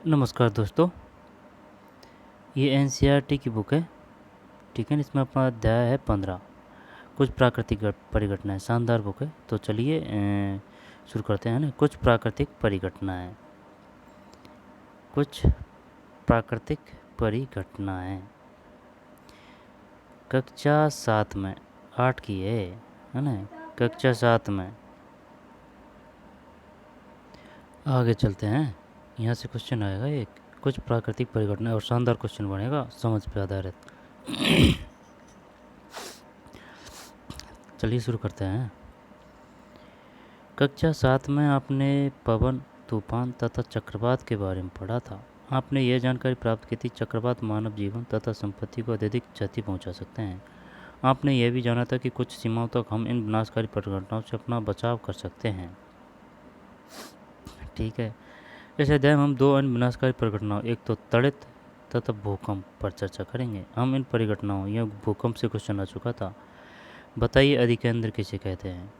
नमस्कार दोस्तों। ये एनसीईआरटी की बुक है। ठीक है ना। इसमें अपना अध्याय है 15। कुछ प्राकृतिक परिघटनाएं। शानदार बुक है। तो चलिए शुरू करते हैं ना। कुछ प्राकृतिक परिघटनाएं। कुछ प्राकृतिक परिघटनाएं। कक्षा 7 में 8 की है ना। कक्षा 7 में आगे चलते हैं। यहाँ से क्वेश्चन आएगा एक। कुछ प्राकृतिक परिघटनाएं और शानदार क्वेश्चन बनेगा समझ पे आधारित। चलिए शुरू करते हैं। कक्षा 7 में आपने पवन, तूफान तथा चक्रवात के बारे में पढ़ा था। आपने यह जानकारी प्राप्त की थी चक्रवात मानव जीवन तथा संपत्ति को अत्यधिक क्षति पहुंचा सकते हैं। आपने यह भी जाना था कि कुछ सीमाओं तक हम इन विनाशकारी परिघटनाओं से अपना बचाव कर सकते हैं। ठीक है। इस अध्याय में हम दो अन्य विनाशकारी परिघटनाओं, एक तो तड़ित तथा भूकंप पर चर्चा करेंगे। हम इन परिघटनाओं या भूकंप से क्वेश्चन आ चुका था। बताइए अधिकेंद्र किसे कहते हैं।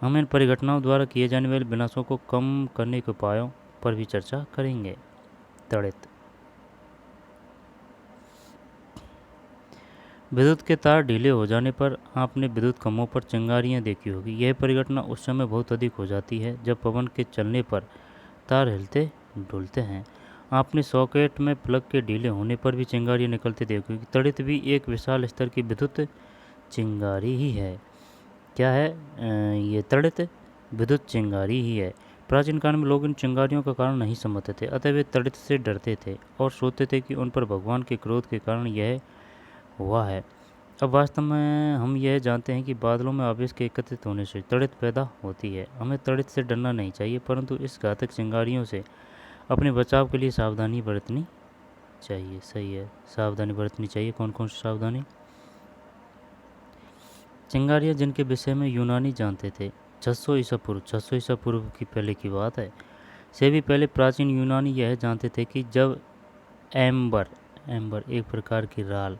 हम इन परिघटनाओं द्वारा किए जाने वाले विनाशों को कम करने के उपायों पर भी चर्चा करेंगे। तड़ित। विद्युत के तार ढीले हो जाने पर आपने विद्युत खंभों पर चिंगारियां देखी होगी। यह परिघटना उस समय बहुत अधिक हो जाती है जब पवन के चलने पर तार हिलते डुलते हैं। आपने सॉकेट में प्लग के ढीले होने पर भी चिंगारियां निकलते देखी होगी। तड़ित भी एक विशाल स्तर की विद्युत चिंगारी ही है। क्या है ये तड़ित? विद्युत चिंगारी ही है। प्राचीन काल में लोग इन चिंगारियों का कारण नहीं समझते थे, अतः वे तड़ित से डरते थे और सोचते थे कि उन पर भगवान के क्रोध के कारण यह हुआ है। अब वास्तव में हम यह जानते हैं कि बादलों में आवेश के एकत्रित होने से तड़ित पैदा होती है। हमें तड़ित से डरना नहीं चाहिए, परंतु इस घातक चिंगारियों से अपने बचाव के लिए सावधानी बरतनी चाहिए। सही है, सावधानी बरतनी चाहिए। कौन कौन सी सावधानी? चिंगारियाँ जिनके विषय में यूनानी जानते थे 600 ईसा पूर्व की पहले की बात है, से भी पहले प्राचीन यूनानी यह जानते थे कि जब एम्बर एम्बर एक प्रकार की राल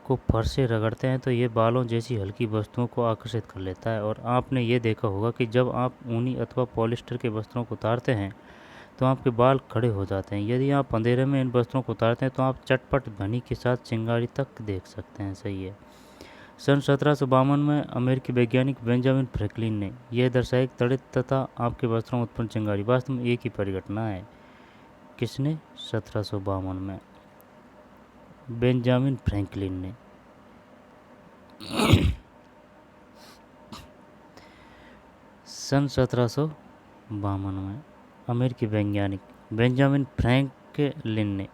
को फर से रगड़ते हैं तो ये बालों जैसी हल्की वस्तुओं को आकर्षित कर लेता है। और आपने ये देखा होगा कि जब आप ऊनी अथवा पॉलिस्टर के वस्त्रों को उतारते हैं तो आपके बाल खड़े हो जाते हैं। यदि आप अंधेरे में इन वस्त्रों को उतारते हैं तो आप चटपट ध्वनि के साथ चिंगारी तक देख सकते हैं। सही है। सन 1752 में अमेरिकी वैज्ञानिक बेंजामिन फ्रैंकलिन ने यह दर्शाया कि तड़ित तथा आपके वस्त्रों में उत्पन्न चिंगारी वास्तव में एक ही परिघटना है। किसने? 1752 में बेंजामिन फ्रैंकलिन ने। सन 1752 में अमेरिकी वैज्ञानिक बेंजामिन फ्रैंकलिन ने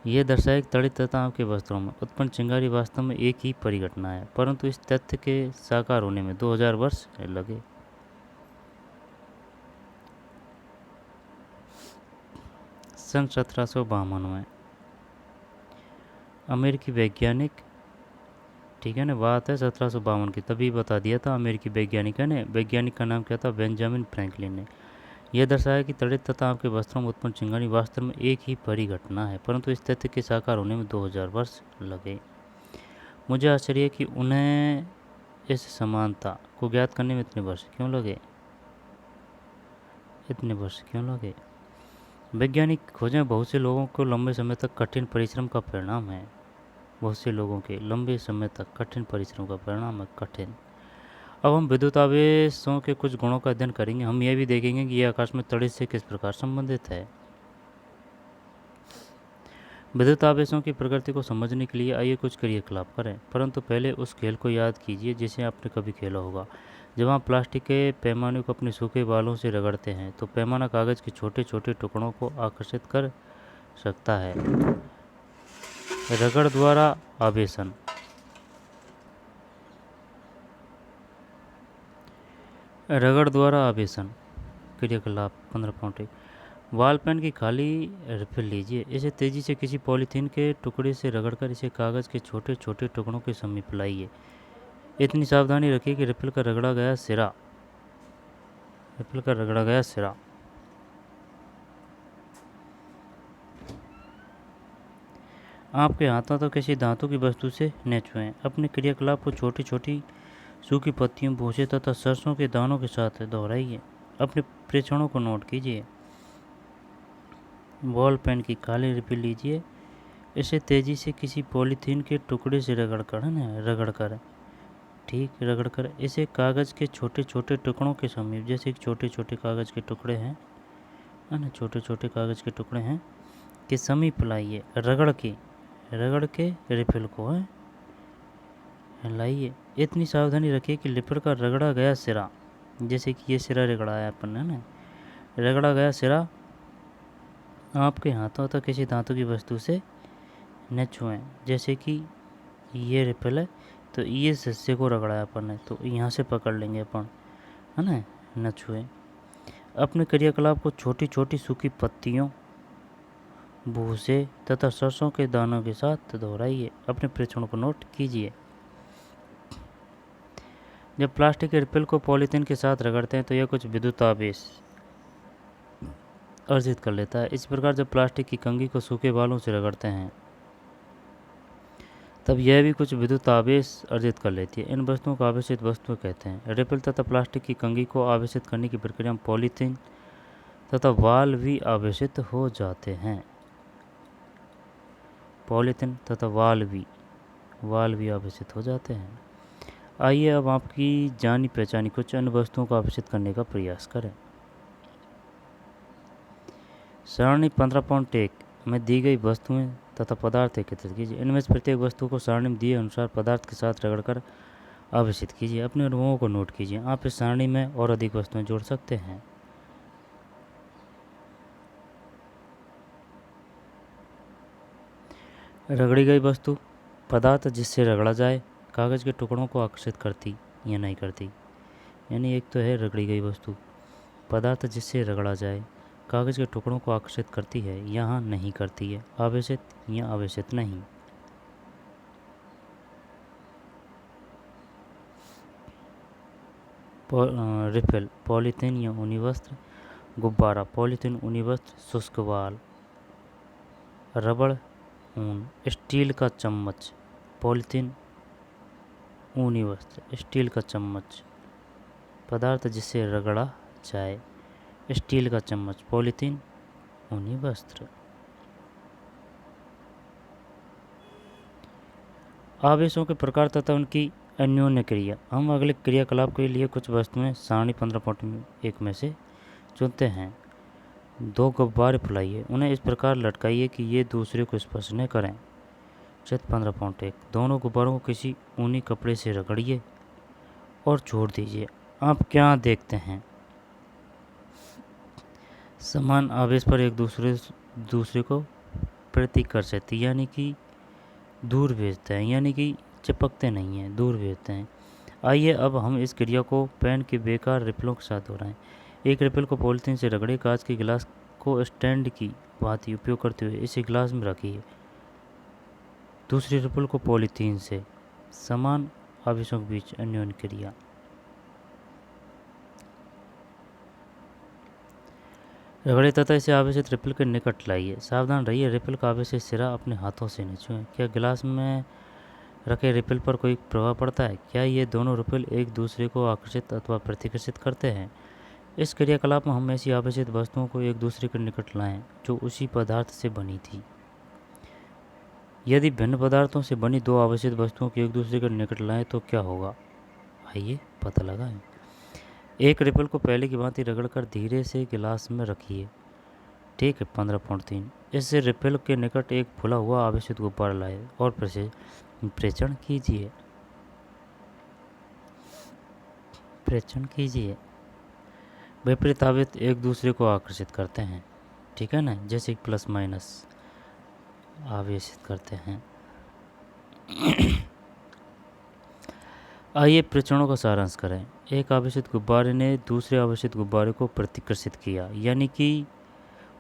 यह दर्शाया कि तड़ित तथा आपके वस्त्रों में उत्पन्न चिंगारी वास्तव में एक ही परिघटना है, परंतु इस तथ्य के साकार होने में 2000 वर्ष लगे। सन 1752 में अमेरिकी वैज्ञानिक, ठीक है ना, बात है 1752 की, तभी बता दिया था अमेरिकी वैज्ञानिक है ना। वैज्ञानिक का नाम क्या था? बेंजामिन फ्रैंकलिन ने यह दर्शाया कि तड़ित तथा आपके वस्त्रों में उत्पन्न चिंगारी वास्तव में एक ही परिघटना है, परंतु इस तथ्य के साकार होने में 2000 वर्ष लगे। मुझे आश्चर्य है कि उन्हें इस समानता को ज्ञात करने में इतने वर्ष क्यों लगे। वैज्ञानिक खोजें बहुत से लोगों को लंबे समय तक कठिन परिश्रम का परिणाम है। बहुत से लोगों के लंबे समय तक कठिन परिश्रम का परिणाम है। कठिन। अब हम विद्युत आवेशों के कुछ गुणों का अध्ययन करेंगे। हम यह भी देखेंगे कि यह आकाश में तड़ित से किस प्रकार संबंधित है। विद्युत आवेशों की प्रकृति को समझने के लिए आइए कुछ क्रियाकलाप करें, परंतु पहले उस खेल को याद कीजिए जिसे आपने कभी खेला होगा। जब आप प्लास्टिक के पैमाने को अपने सूखे बालों से रगड़ते हैं तो पैमाना कागज़ के छोटे छोटे टुकड़ों को आकर्षित कर सकता है। रगड़ द्वारा आवेशन। रगड़ द्वारा आवेशन क्रियाकलाप 15.1। बॉल पेन की खाली रिफिल लीजिए। इसे तेज़ी से किसी पॉलीथीन के टुकड़े से रगड़कर इसे कागज़ के छोटे छोटे टुकड़ों के समीप लाइए। इतनी सावधानी रखिए कि रिफिल का रगड़ा गया सिरा आपके हाथों तो किसी धातु की वस्तु से न छुएं। अपने क्रियाकलाप को छोटी छोटी सूखी पत्तियों, भूसे तथा सरसों के दानों के साथ दोहराइए। अपने प्रेक्षणों को नोट कीजिए। बॉल पेन की काली रिफिल लीजिए, इसे तेज़ी से किसी पॉलीथीन के टुकड़े से रगड़कर इसे कागज़ के छोटे छोटे टुकड़ों के समीप, जैसे छोटे छोटे कागज़ के टुकड़े हैं, है ना, छोटे छोटे कागज़ के टुकड़े हैं के समीप लाइए। रगड़ के रिफिल को लाइए। इतनी सावधानी रखिए कि रिफिल का रगड़ा गया सिरा, जैसे कि ये सिरा रगड़ाया अपन ने ना, रगड़ा गया सिरा आपके हाथों तक किसी धातु की वस्तु से न छुएं। जैसे कि ये रिफिल है तो ये हिस्से को रगड़ाया अपन ने, तो यहाँ से पकड़ लेंगे अपन, है ना, न छुएं। अपने क्रियाकलाप को छोटी छोटी सूखी पत्तियों, भूसे तथा सरसों के दानों के साथ दोहराइए। अपने परीक्षण को नोट कीजिए। जब प्लास्टिक के रिफिल को पॉलीथीन के साथ रगड़ते हैं तो यह कुछ विद्युत आवेश अर्जित कर लेता है। इस प्रकार जब प्लास्टिक की कंघी को सूखे बालों से रगड़ते हैं तब यह भी कुछ विद्युत आवेश अर्जित कर लेती है। इन वस्तुओं को आवेशित वस्तुएं कहते हैं। रिफिल तथा प्लास्टिक की कंघी को आवेशित करने की प्रक्रिया में पॉलीथीन तथा वाल भी आवेशित हो जाते हैं। पॉलीथीन तथा वाल भी आवेशित हो जाते हैं। आइए अब आपकी जानी पहचानी कुछ अन्य वस्तुओं को आवेशित करने का प्रयास करें। सारणी 15.1 में दी गई वस्तुएं तथा पदार्थ एकत्रित कीजिए। इनमें से प्रत्येक वस्तु को सारणी में दिए अनुसार पदार्थ के साथ रगड़कर आवेशित कीजिए। अपने अनुभवों को नोट कीजिए। आप इस सारणी में और अधिक वस्तुएं जोड़ सकते हैं। रगड़ी गई वस्तु, पदार्थ जिससे रगड़ा जाए, कागज़ के टुकड़ों को आकर्षित करती या नहीं करती। यानी एक तो है रगड़ी गई वस्तु, पदार्थ जिससे रगड़ा जाए, कागज़ के टुकड़ों को आकर्षित करती है यहाँ नहीं करती है, आवेशित या आवेशित नहीं। रिफिल, पॉलीथीन या ऊनी वस्त्र। गुब्बारा, पॉलीथीन, ऊनी वस्त्र, शुष्क वाल। रबड़, ऊन। स्टील का चम्मच, पॉलीथीन, ऊनी वस्त्र, स्टील का चम्मच। पदार्थ जिससे रगड़ा जाए, स्टील का चम्मच, पॉलीथीन, ऊनी वस्त्र। आवेशों के प्रकार तथा उनकी अन्योन्य क्रिया। हम अगले क्रियाकलाप के लिए कुछ वस्तुएं सारणी 15.1 में से चुनते हैं। 2 गुब्बारे फुलाइए, उन्हें इस प्रकार लटकाइए कि ये दूसरे को स्पर्श न करें। चित्र 15.1 दोनों गुब्बारों को किसी ऊनी कपड़े से रगड़िए और छोड़ दीजिए। आप क्या देखते हैं? समान आवेश पर एक दूसरे को प्रतिकर्षित यानी कि दूर भेजते हैं, यानी कि चिपकते नहीं हैं, दूर भेजते हैं। आइए अब हम इस क्रिया को पेन के बेकार रिफिलों के साथ दोहराएं। एक रिफिल को पॉलीथीन से रगड़े, कांच के गिलास को स्टैंड की भांति उपयोग करते हुए इसे गिलास में रखिए। दूसरी रिफिल को पॉलीथीन से। समान आवेशों के बीच अन्योन्य क्रिया। रगड़े तथा इसे आवेशित रिफिल के निकट लाइए। सावधान रहिए, रिफिल का आवेशित सिरा अपने हाथों से न छुएं। क्या गिलास में रखे रिफिल पर कोई प्रभाव पड़ता है? क्या ये दोनों रिफिल एक दूसरे को आकर्षित अथवा प्रतिकर्षित करते हैं? इस क्रियाकलाप में हम ऐसी आवेशित वस्तुओं को एक दूसरे के निकट लाएं जो उसी पदार्थ से बनी थी। यदि भिन्न पदार्थों से बनी 2 आवेशित वस्तुओं को एक दूसरे के निकट लाएं तो क्या होगा? आइए पता लगाएं। एक रिफिल को पहले की भांति रगड़कर धीरे से गिलास में रखिए। ठीक है। 15.3 इससे रिफिल के निकट एक फुला हुआ आवेशित गुब्बारा लाए और प्रेक्षण कीजिए। विपरीत आवेश एक दूसरे को आकर्षित करते हैं, ठीक है ना, जैसे प्लस माइनस आवेशित करते हैं। आइए प्रेक्षणों का सारांश करें। एक आवेशित गुब्बारे ने दूसरे आवेशित गुब्बारे को प्रतिकर्षित किया, यानी कि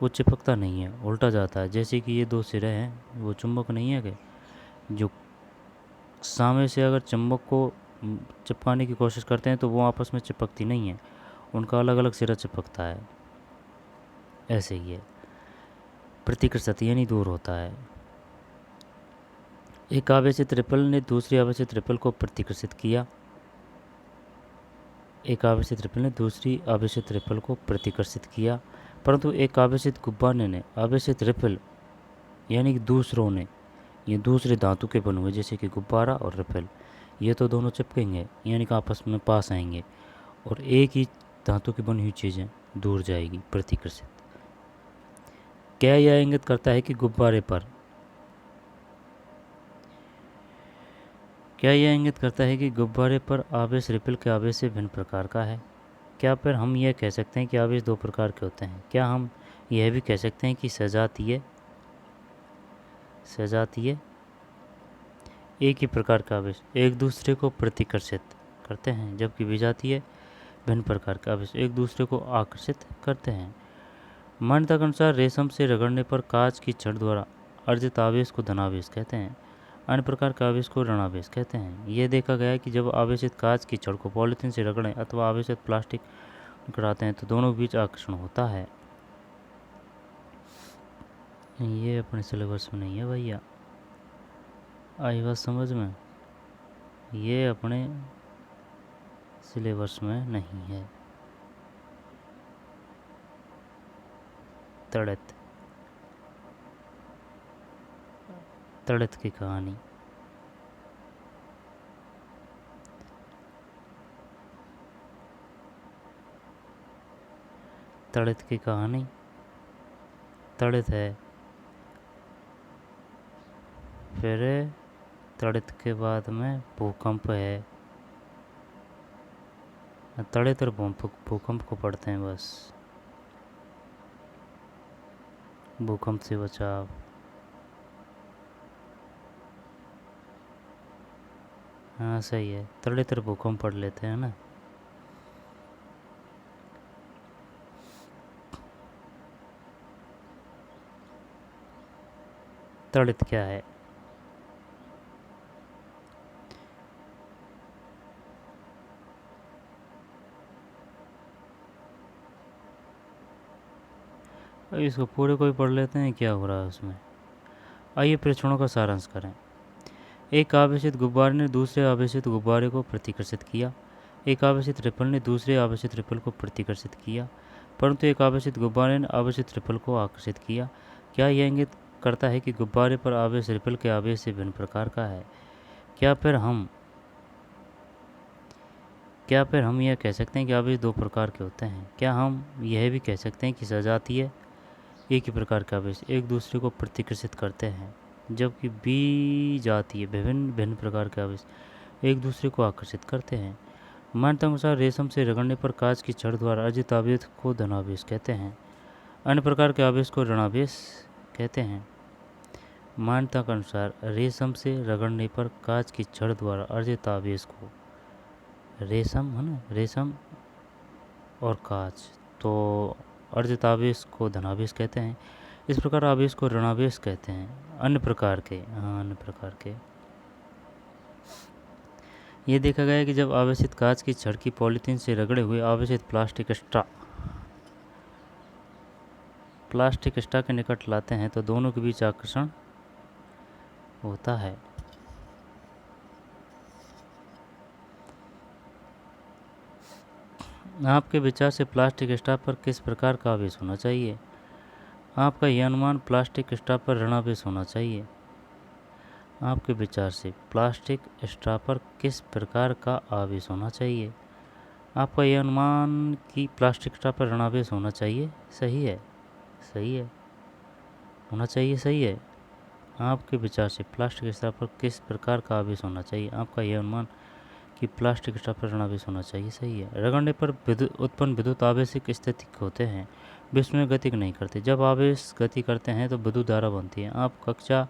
वो चिपकता नहीं है, उल्टा जाता है। जैसे कि ये 2 सिरे हैं, वो चुंबक नहीं है कि जो सामने से अगर चुंबक को चिपकाने की कोशिश करते हैं तो वो आपस में चिपकती नहीं है, उनका अलग अलग सिरा चिपकता है। ऐसे ही है, प्रतिकर्षित यानी दूर होता है। एक आवेशित रिफिल ने दूसरी आवेशित रिफिल को प्रतिकर्षित किया। एक आवेशित रिफिल ने दूसरी आवेशित रिफिल को प्रतिकर्षित किया। परंतु एक आवेशित गुब्बारे ने आवेशित रिफिल यानी कि दूसरों ने, ये दूसरे धातु के बने हुए जैसे कि गुब्बारा और रिफिल, ये तो दोनों चिपकेंगे यानी कि आपस में पास आएंगे और एक ही धातु की बनी हुई चीज़ें दूर जाएगी प्रतिकर्षित। क्या यह इंगित करता है कि गुब्बारे पर आवेश रिपल के आवेश से भिन्न प्रकार का है? क्या फिर हम यह कह सकते हैं कि आवेश दो प्रकार के होते हैं? क्या हम यह भी कह सकते हैं कि सजातीय एक ही प्रकार का आवेश एक दूसरे को प्रतिकर्षित करते हैं, जबकि विजातीय भिन्न प्रकार के आवेश एक दूसरे को आकर्षित करते हैं। मान्यता के अनुसार रेशम से रगड़ने पर कांच की छड़ द्वारा अर्जित आवेश को धनावेश कहते हैं, अन्य प्रकार के आवेश को ऋणावेश कहते हैं। यह देखा गया है कि जब आवेशित कांच की छड़ को पॉलीथीन से रगड़ें अथवा आवेशित प्लास्टिक कराते हैं तो दोनों के बीच आकर्षण होता है। ये अपने सिलेबस में नहीं है भैया, आई बात समझ में? ये अपने सिलेबस में नहीं है। तड़ित की कहानी। तड़ित की कहानी तड़ित है, फिर तड़ित के बाद में भूकंप है। तड़ित और भूकंप को पढ़ते हैं बस। भूकंप से बचाव, हाँ सही है, तड़ित और भूकंप पढ़ लेते हैं ना। तड़ित क्या है? इसको पूरे को ही पढ़ लेते हैं, क्या हो रहा है उसमें। आइए प्रेक्षणों का सारांश करें। एक आवेशित गुब्बारे ने दूसरे आवेशित गुब्बारे को प्रतिकर्षित किया। एक आवेशित रिपल ने दूसरे आवेशित रिपल को प्रतिकर्षित किया, परंतु एक आवेशित गुब्बारे ने आवेशित रिपल को आकर्षित किया। क्या यह इंगित करता है कि गुब्बारे पर आवेश रिपल के आवेश से भिन्न प्रकार का है? क्या फिर हम यह कह सकते हैं कि आवेश दो प्रकार के होते हैं? क्या हम यह भी कह सकते हैं कि सजातीय एक ही प्रकार के आवेश एक दूसरे को प्रतिकर्षित करते हैं, जबकि विजातीय भिन्न प्रकार के आवेश एक दूसरे को आकर्षित करते हैं? मान्यता अनुसार रेशम से रगड़ने पर कांच की छड़ द्वारा अर्जित आवेश को धनावेश कहते हैं, अन्य प्रकार के आवेश को ऋणावेश कहते हैं। मान्यता के अनुसार रेशम से रगड़ने पर कांच की छड़ द्वारा अर्जित आवेश को, रेशम है ना, रेशम और कांच, तो अर्जित आवेश को धनावेश कहते हैं। इस प्रकार आवेश को ऋणावेश कहते हैं। अन्य प्रकार के ये देखा गया है कि जब आवेशित कांच की छड़ की पॉलीथीन से रगड़े हुए आवेशित प्लास्टिक स्ट्रा के निकट लाते हैं तो दोनों के बीच आकर्षण होता है। आपके विचार से प्लास्टिक स्ट्रा पर किस प्रकार का आवेश होना चाहिए? आपका यह अनुमान प्लास्टिक स्ट्रा पर ऋणावेश होना चाहिए। आपके विचार से प्लास्टिक स्ट्रा पर किस प्रकार का आवेश होना चाहिए? आपका यह अनुमान कि प्लास्टिक स्ट्रा पर ऋणावेश होना चाहिए सही है। होना चाहिए सही है। आपके विचार से प्लास्टिक स्ट्रा पर किस प्रकार का आवेश होना चाहिए? आपका यह अनुमान कि प्लास्टिक स्ट्रा पर ऋणावेश होना चाहिए सही है। रगड़ने पर उत्पन्न विद्युत आवेशिक स्थितिक होते हैं, विश्व में गति नहीं करते। जब आवेश गति करते हैं तो विद्युत धारा बनती है। आप कक्षा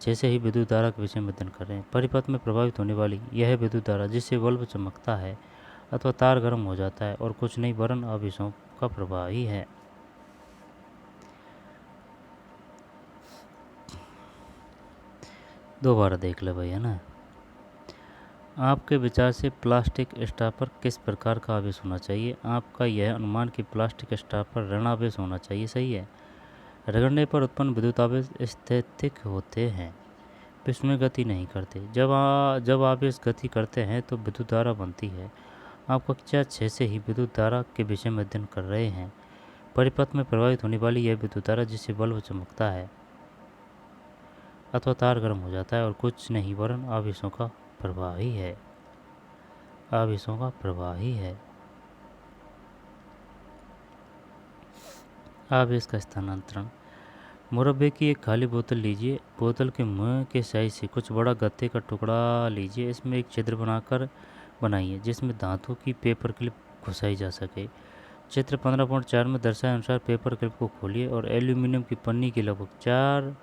जैसे ही विद्युत धारा के विषय में अध्ययन कर रहे हैं। परिपथ में प्रभावित होने वाली यह विद्युत धारा जिससे बल्ब चमकता है अथवा तार गर्म हो जाता है और कुछ नहीं वरन आवेशों का प्रवाह ही है। दोबारा देख ले भैया ना। आपके विचार से प्लास्टिक स्ट्रा पर किस प्रकार का आवेश होना चाहिए? आपका यह अनुमान कि प्लास्टिक स्ट्रा पर ऋणावेश होना चाहिए सही है। रगड़ने पर उत्पन्न विद्युत आवेश स्थैतिक होते हैं, विश्व में गति नहीं करते। जब आवेश गति करते हैं तो विद्युत धारा बनती है। आप कक्षा 6 से ही विद्युत धारा के विषय में अध्ययन कर रहे हैं। परिपथ में प्रवाहित होने वाली यह विद्युत धारा जिससे बल्ब चमकता है अथवा तार गर्म हो जाता है और कुछ नहीं वरन आवेशों का प्रवाह ही है। आवेशों का प्रवाह ही है। आवेश का स्थानांतरण। मुरब्बे की एक खाली बोतल लीजिए। बोतल के मुंह के साइज से कुछ बड़ा गत्ते का टुकड़ा लीजिए। इसमें एक छिद्र बनाइए जिसमें धातु की पेपर क्लिप घुसाई जा सके। चित्र 15.4 में दर्शाए अनुसार पेपर क्लिप को खोलिए और एल्यूमिनियम की पन्नी की लगभग 4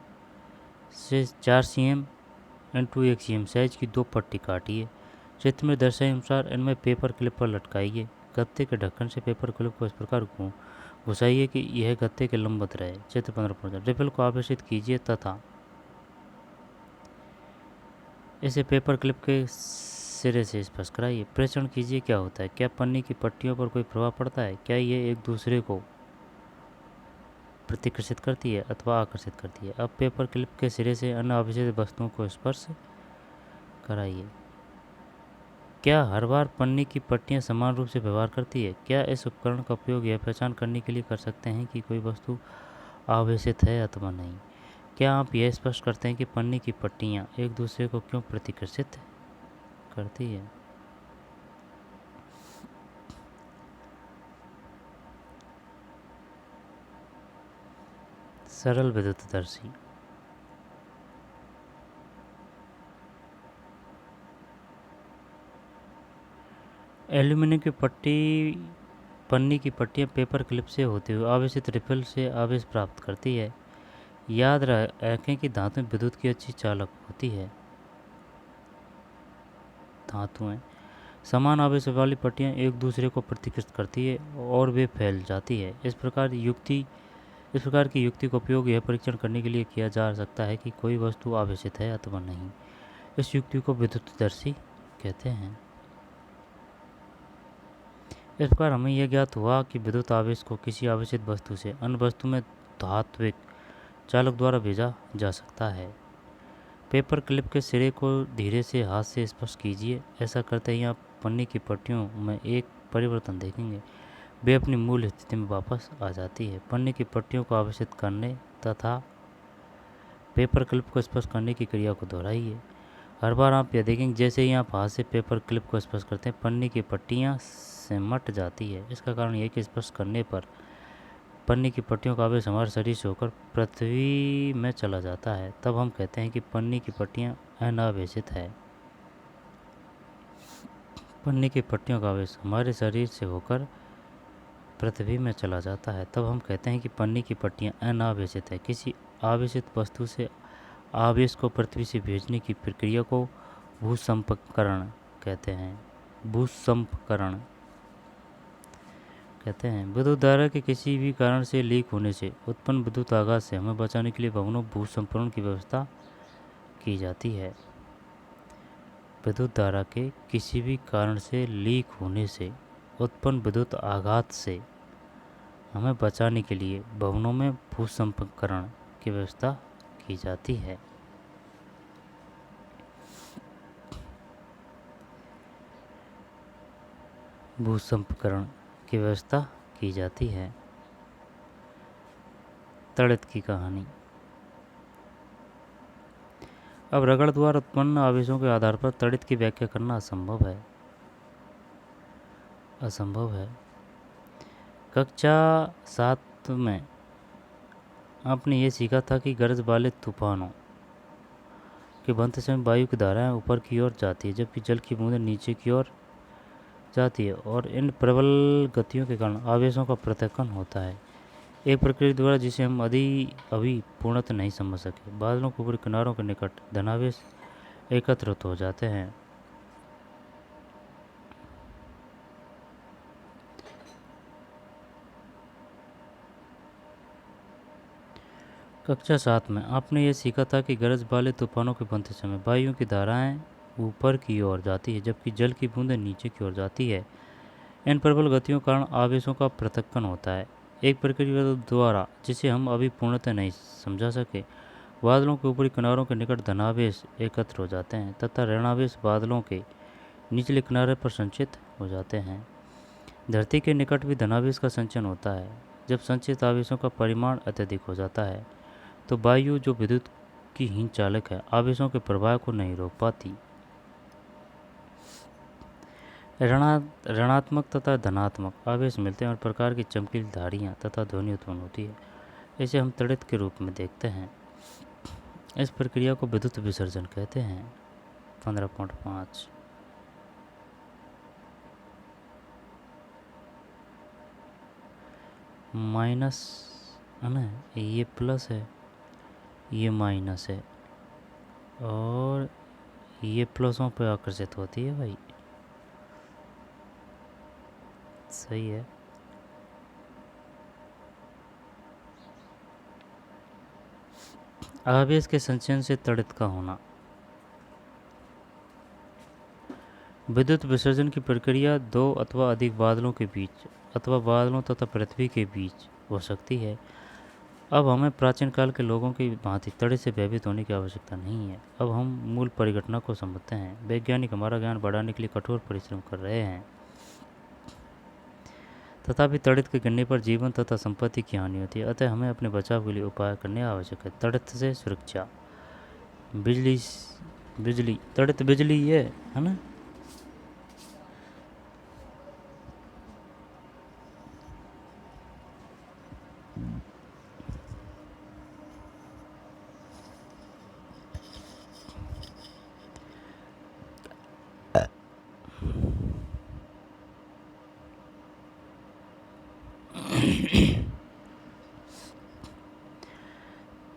से 4 cm इंटू 1 cm साइज की 2 पट्टी काटिए। चित्र में दर्शाए अनुसार इनमें पेपर क्लिप पर लटकाइए। गत्ते के ढक्कन से पेपर क्लिप को इस प्रकार घुसाइए कि यह गत्ते के लंबवत रहे। चित्र 15.4 रिपल को आवेशित कीजिए तथा इसे पेपर क्लिप के सिरे से स्पर्श कराइए। प्रेषण कीजिए। क्या होता है? क्या पन्नी की पट्टियों पर कोई प्रभाव पड़ता है? क्या ये एक दूसरे को प्रतिकर्षित करती है अथवा आकर्षित करती है? अब पेपर क्लिप के सिरे से अन्य आवेशित वस्तुओं को स्पर्श कराइए। क्या हर बार पन्नी की पट्टियां समान रूप से व्यवहार करती है? क्या इस उपकरण का उपयोग यह पहचान करने के लिए कर सकते हैं कि कोई वस्तु आवेशित है अथवा नहीं? क्या आप यह स्पष्ट करते हैं कि पन्नी की पट्टियां एक दूसरे को क्यों प्रतिकर्षित करती है? सरल विद्युतदर्शी। एल्यूमिनियम की पन्नी की पट्टियां पेपर क्लिप से होते हुए आवेशित रिफिल से आवेश प्राप्त करती है। याद रखें कि धातुएं विद्युत की अच्छी चालक होती है। धातुएं समान आवेश वाली पट्टियां एक दूसरे को प्रतिकृत करती है और वे फैल जाती है। इस प्रकार की युक्ति का उपयोग यह परीक्षण करने के लिए किया जा सकता है कि कोई वस्तु आवेशित है अथवा नहीं। इस युक्ति को विद्युतदर्शी कहते हैं। इस प्रकार हमें यह ज्ञात हुआ कि विद्युत आवेश को किसी आवेशित वस्तु से अन्य वस्तु में धात्विक चालक द्वारा भेजा जा सकता है। पेपर क्लिप के सिरे को धीरे से हाथ से स्पर्श कीजिए। ऐसा करते ही आप पन्नी की पट्टियों में एक परिवर्तन देखेंगे। वे अपनी मूल स्थिति में वापस आ जाती है। पन्नी की पट्टियों को आवेशित करने तथा पेपर क्लिप को स्पर्श करने की क्रिया को दोहराइए। हर बार आप यह देखेंगे जैसे ही आप हाथ से पेपर क्लिप को स्पर्श करते हैं पन्नी की पट्टियाँ सिमट जाती है। इसका कारण यह कि स्पर्श करने पर पन्नी की पट्टियों का आवेश हमारे शरीर से होकर पृथ्वी में चला जाता है। तब हम कहते हैं कि पन्नी की पट्टियाँ अनावेशित है। पन्नी की पट्टियों का आवेश हमारे शरीर से होकर पृथ्वी में चला जाता है। तब हम कहते हैं कि पन्नी की पट्टियाँ अनावेशित है। किसी आवेशित वस्तु से आवेश को पृथ्वी से भेजने की प्रक्रिया को भूसंपर्करण कहते हैं। भूसंपर्करण कहते हैं। विद्युत धारा के किसी भी कारण से लीक होने से उत्पन्न विद्युत आघात से हमें बचाने के लिए भवनों भूसंपर्करण की व्यवस्था की जाती है। विद्युत धारा के किसी भी कारण से लीक होने से उत्पन्न विद्युत आघात से हमें बचाने के लिए भवनों में भूसंपर्करण की व्यवस्था की जाती है। भूसंपर्करण की व्यवस्था की जाती है। तड़ित की कहानी। अब रगड़ द्वारा उत्पन्न आवेशों के आधार पर तड़ित की व्याख्या करना असंभव है। कक्षा 7 में आपने ये सीखा था कि गरज वाले तूफानों के बनते समय वायु की धाराएं ऊपर की ओर जाती है जबकि जल की बूंदें नीचे की ओर जाती है और इन प्रबल गतियों के कारण आवेशों का पृथक्करण होता है एक प्रक्रिया द्वारा जिसे हम अभी पूर्णतः नहीं समझ सके। बादलों के ऊपरी किनारों के निकट धनावेश एकत्रित हो जाते हैं। कक्षा 7 में आपने ये सीखा था कि गरज वाले तूफानों के बनते समय वायु की धाराएं ऊपर की ओर जाती है जबकि जल की बूंदें नीचे की ओर जाती है। इन प्रबल गतियों के कारण आवेशों का पृथक्करण होता है एक प्रक्रिया द्वारा जिसे हम अभी पूर्णतः नहीं समझा सके। बादलों के ऊपरी किनारों के निकट धनावेश एकत्र हो जाते हैं तथा ऋणावेश बादलों के निचले किनारे पर संचित हो जाते हैं। धरती के निकट भी धनावेश का संचयन होता है। जब संचित आवेशों का परिमाण अत्यधिक हो जाता है तो वायु जो विद्युत की हीन चालक है आवेशों के प्रवाह को नहीं रोक पाती। ऋणात्मक तथा धनात्मक आवेश मिलते हैं और प्रकार की चमकीली धारियाँ तथा ध्वनि उत्पन्न होती है। इसे हम तड़ित के रूप में देखते हैं। इस प्रक्रिया को विद्युत विसर्जन कहते हैं। 15.5 माइनस है ना, ये प्लस है, ये माइनस है और ये प्लसों पे आकर्षित होती है भाई। सही है। आवेश के संचयन से तड़ित का होना। विद्युत विसर्जन की प्रक्रिया दो अथवा अधिक बादलों के बीच अथवा बादलों तथा पृथ्वी के बीच हो सकती है। अब हमें प्राचीन काल के लोगों की भांति तड़ित से भयभीत होने की आवश्यकता नहीं है। अब हम मूल परिघटना को समझते हैं। वैज्ञानिक हमारा ज्ञान बढ़ाने के लिए कठोर परिश्रम कर रहे हैं, तथापि तड़ित के गिरने पर जीवन तथा संपत्ति की हानि होती है। अतः हमें अपने बचाव के लिए उपाय करने आवश्यक है। तड़ित से सुरक्षा। बिजली तड़ित बिजली ये है ना।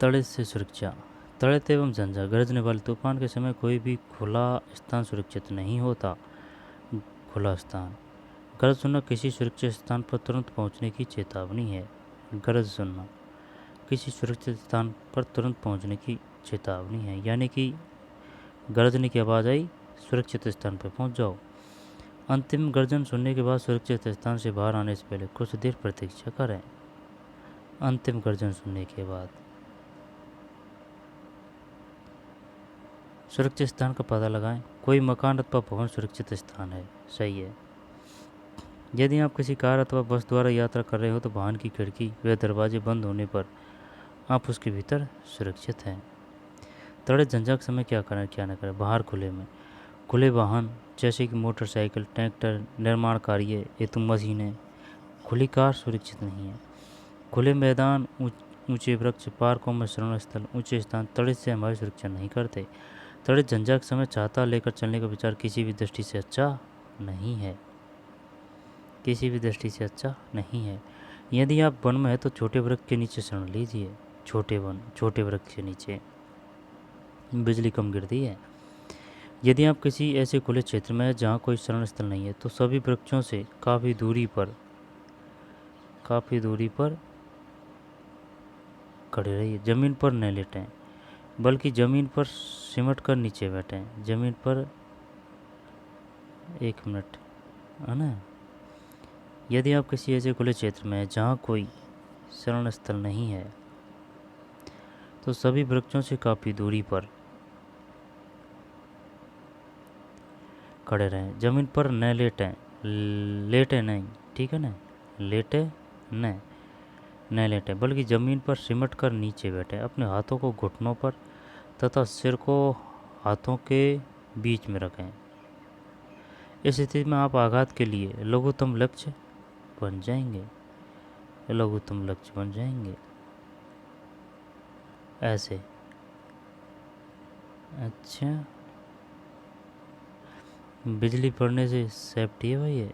तड़ित से सुरक्षा। तड़ित एवं झंझा गरजने वाले तूफान के समय कोई भी खुला स्थान सुरक्षित नहीं होता। खुला स्थान। गरज सुनना किसी सुरक्षित स्थान पर तुरंत पहुंचने की चेतावनी है। गरज सुनना किसी सुरक्षित स्थान पर तुरंत पहुंचने की चेतावनी है, यानी कि गरजने की आवाज़ आई, सुरक्षित स्थान पर पहुंच जाओ। अंतिम गर्जन सुनने के बाद सुरक्षित स्थान से बाहर आने से पहले कुछ देर प्रतीक्षा करें। अंतिम गर्जन सुनने के बाद सुरक्षित स्थान का पता लगाएं। कोई मकान अथवा भवन सुरक्षित स्थान है। सही है। यदि आप किसी कार अथवा बस द्वारा यात्रा कर रहे हो तो वाहन की खिड़की व दरवाजे बंद होने पर आप उसके भीतर सुरक्षित हैं। तड़ित झंझा के समय क्या करें क्या न करें। बाहर खुले में। खुले वाहन जैसे कि मोटरसाइकिल, ट्रैक्टर, निर्माण कार्य हेतु मशीनें। खुली कार सुरक्षित नहीं है। खुले मैदान, ऊंचे वृक्ष, पार्कों में शरण स्थल, ऊंचे स्थान तड़ित से हमारी सुरक्षा नहीं करते। तड़ित झंझा के समय छाता लेकर चलने का विचार किसी भी दृष्टि से अच्छा नहीं है। किसी भी दृष्टि से अच्छा नहीं है। यदि आप वन में है तो छोटे वृक्ष के नीचे शरण लीजिए। छोटे वृक्ष के नीचे बिजली कम गिरती है। यदि आप किसी ऐसे खुले क्षेत्र में है जहाँ कोई शरण स्थल नहीं है तो सभी वृक्षों से काफ़ी दूरी पर खड़े रहिए। ज़मीन पर न लेटें, बल्कि ज़मीन पर सिमट कर नीचे बैठें। ज़मीन पर 1 मिनट है ना। यदि आप किसी ऐसे खुले क्षेत्र में हैं जहाँ कोई शरण स्थल नहीं है तो सभी वृक्षों से काफ़ी दूरी पर खड़े रहें। ज़मीन पर न लेटें, लेटे नहीं, ठीक है ना। लेटे न लेटें, बल्कि ज़मीन पर सिमट कर नीचे बैठें। अपने हाथों को घुटनों पर तथा सिर को हाथों के बीच में रखें। इस स्थिति में आप आघात के लिए लघुत्तम लक्ष्य बन जाएंगे। ऐसे। अच्छा, बिजली पड़ने से सेफ्टी है भाई ये।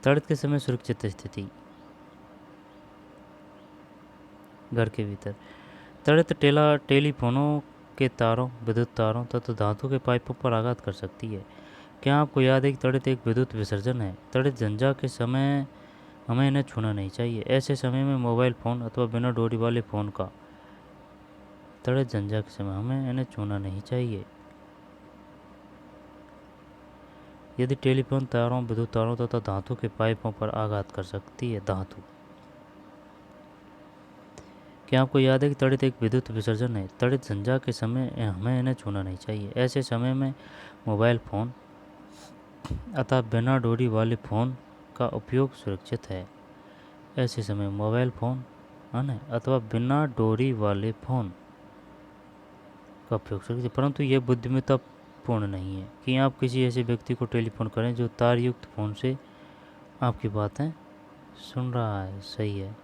तड़ित के समय सुरक्षित स्थिति। घर के भीतर। तड़ित टेलीफोनों के तारों, विद्युत तारों तथा धातु के पाइपों पर आघात कर सकती है। क्या आपको याद है कि तड़ित एक विद्युत विसर्जन है। तड़ित झंझा के समय हमें इन्हें छूना नहीं चाहिए। ऐसे समय में मोबाइल फ़ोन अथवा बिना डोरी वाले फ़ोन का तड़ित झंझा के समय हमें इन्हें छूना नहीं चाहिए। यदि टेलीफोन तारों, विद्युत तारों तथा धातु के पाइपों पर आघात कर सकती है। धातु। क्या आपको याद है कि तड़ित एक विद्युत विसर्जन है। तड़ित झंझा के समय हमें इन्हें छूना नहीं चाहिए। ऐसे समय में मोबाइल फ़ोन अथवा बिना डोरी वाले फ़ोन का उपयोग सुरक्षित है। ऐसे समय मोबाइल फ़ोन है ना अथवा बिना डोरी वाले फ़ोन का उपयोग सुरक्षित, परंतु यह बुद्धिमत्तापूर्ण नहीं है कि आप किसी ऐसे व्यक्ति को टेलीफोन करें जो तारयुक्त फ़ोन से आपकी बातें सुन रहा है। सही है।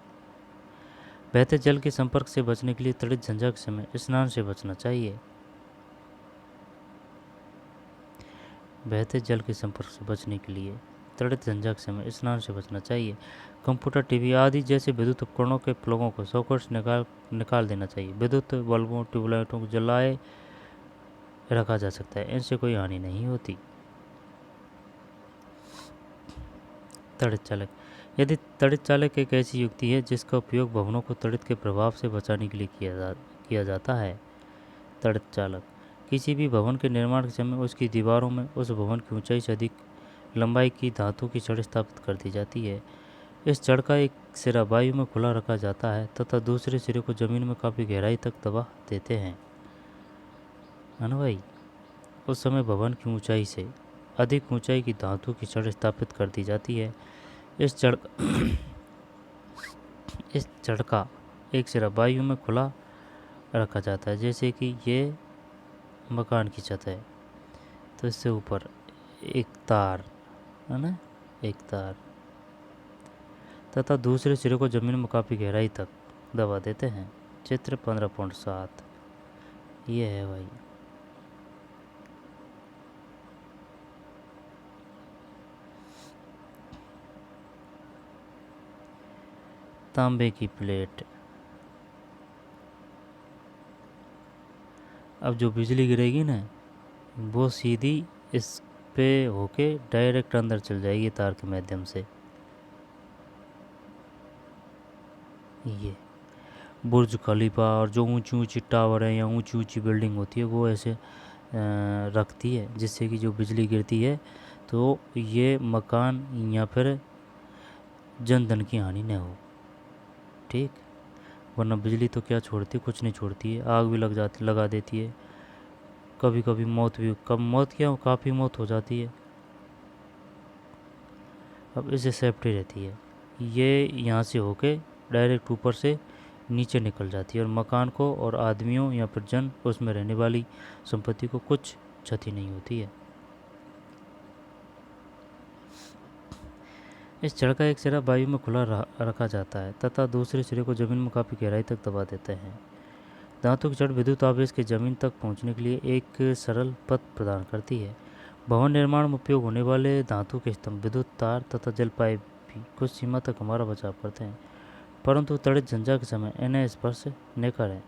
बहते जल के संपर्क से बचने के लिए तड़ित झंझा के समय स्नान से बचना चाहिए। बहते जल के संपर्क से बचने के लिए तड़ित झंझा के समय स्नान से बचना चाहिए। कंप्यूटर, टीवी आदि जैसे विद्युत उपकरणों के प्लगों को सॉकेट से निकाल देना चाहिए। विद्युत बल्बों, ट्यूबलाइटों को जलाए रखा जा सकता है, इनसे कोई हानि नहीं होती। तड़ित चालक, यदि तड़ित चालक एक ऐसी युक्ति है जिसका उपयोग भवनों को तड़ित के प्रभाव से बचाने के लिए किया जाता है। तड़ित चालक किसी भी भवन के निर्माण के समय उसकी दीवारों में उस भवन की ऊंचाई से अधिक लंबाई की धातु की छड़ स्थापित कर दी जाती है। इस छड़ का एक सिरा वायु में खुला रखा जाता है तथा दूसरे सिरे को जमीन में काफ़ी गहराई तक दबा देते हैं। है ना भाई। उस समय भवन की ऊंचाई से अधिक ऊंचाई की धातु की छड़ स्थापित कर दी जाती है। इस छड़ का एक सिरा वायु में खुला रखा जाता है, जैसे कि ये मकान की छत है तो इससे ऊपर एक तार है ना, एक तार तथा दूसरे सिरे को जमीन में काफ़ी गहराई तक दबा देते हैं। चित्र 15.7 ये है भाई। तांबे की प्लेट, अब जो बिजली गिरेगी ना वो सीधी इस पे होके डायरेक्ट अंदर चल जाएगी तार के माध्यम से। ये बुर्ज खलीफा और जो ऊंची ऊंची टावर है या ऊंची ऊंची बिल्डिंग होती है वो ऐसे रखती है जिससे कि जो बिजली गिरती है तो ये मकान या फिर जन धन की हानि न हो। ठीक, वरना बिजली तो क्या छोड़ती है, कुछ नहीं छोड़ती है, आग भी लगा देती है। कभी कभी मौत क्या काफ़ी मौत हो जाती है। अब इससे सेफ्टी रहती है, ये यहाँ से होके डायरेक्ट ऊपर से नीचे निकल जाती है और मकान को और आदमियों या फिर जन उसमें रहने वाली संपत्ति को कुछ क्षति नहीं होती है। इस छड़ का एक सिरा वायु में खुला रखा जाता है तथा दूसरे सिरे को जमीन में काफ़ी गहराई तक दबा देते हैं। धातु की छड़ विद्युत आवेश के जमीन तक पहुंचने के लिए एक सरल पथ प्रदान करती है। भवन निर्माण में उपयोग होने वाले धातु के स्तंभ, विद्युत तार तथा जल पाइप भी कुछ सीमा तक हमारा बचाव करते हैं, परंतु तड़ित झंझा के समय इन्हें स्पर्श न करें।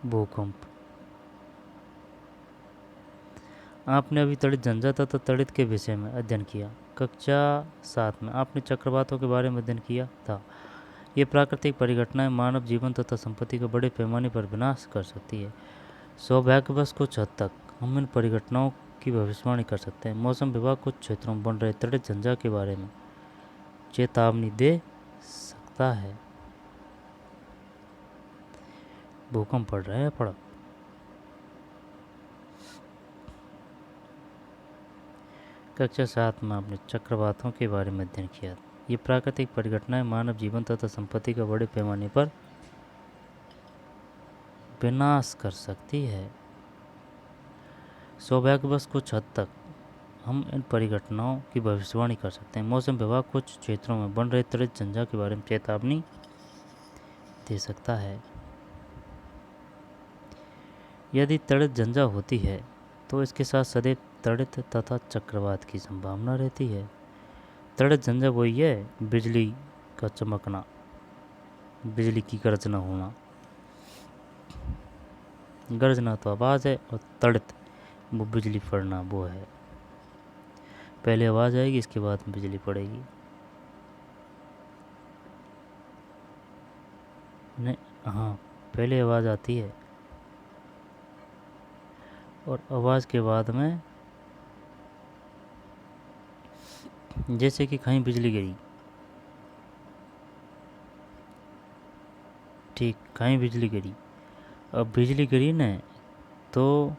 भूकंप, आपने अभी तड़ित झंझा तथा तड़ित के विषय में अध्ययन किया। कक्षा 7 में आपने चक्रवातों के बारे में अध्ययन किया था। ये प्राकृतिक परिघटनाएं मानव जीवन तथा संपत्ति का बड़े पैमाने पर विनाश कर सकती है। सौभाग्यवश कुछ हद तक हम इन परिघटनाओं की भविष्यवाणी कर सकते हैं। मौसम विभाग कुछ क्षेत्रों में बन रहे तड़ित झंझा के बारे में चेतावनी दे सकता है। भूकंप पड़ रहा है पड़ा। कक्षा 7 में आपने चक्रवातों के बारे में अध्ययन किया। ये प्राकृतिक परिघटनाएं मानव जीवन तथा संपत्ति का बड़े पैमाने पर विनाश कर सकती है। सौभाग्यवश कुछ हद तक हम इन परिघटनाओं की भविष्यवाणी कर सकते हैं। मौसम विभाग कुछ क्षेत्रों में बन रहे तड़ित झंझा के बारे में चेतावनी दे सकता है। यदि तड़ित झंझा होती है तो इसके साथ सदैव तड़ित तथा चक्रवात की संभावना रहती है। तड़ित झंझा वही है बिजली का चमकना, बिजली की गर्जना होना। गर्जना तो आवाज़ है और तड़ित वो बिजली पड़ना वो है। पहले आवाज़ आएगी इसके बाद बिजली पड़ेगी। नहीं, हाँ, पहले आवाज़ आती है और आवाज़ के बाद में जैसे कि कहीं बिजली गिरी, ठीक कहीं बिजली गिरी, अब बिजली गिरी न तो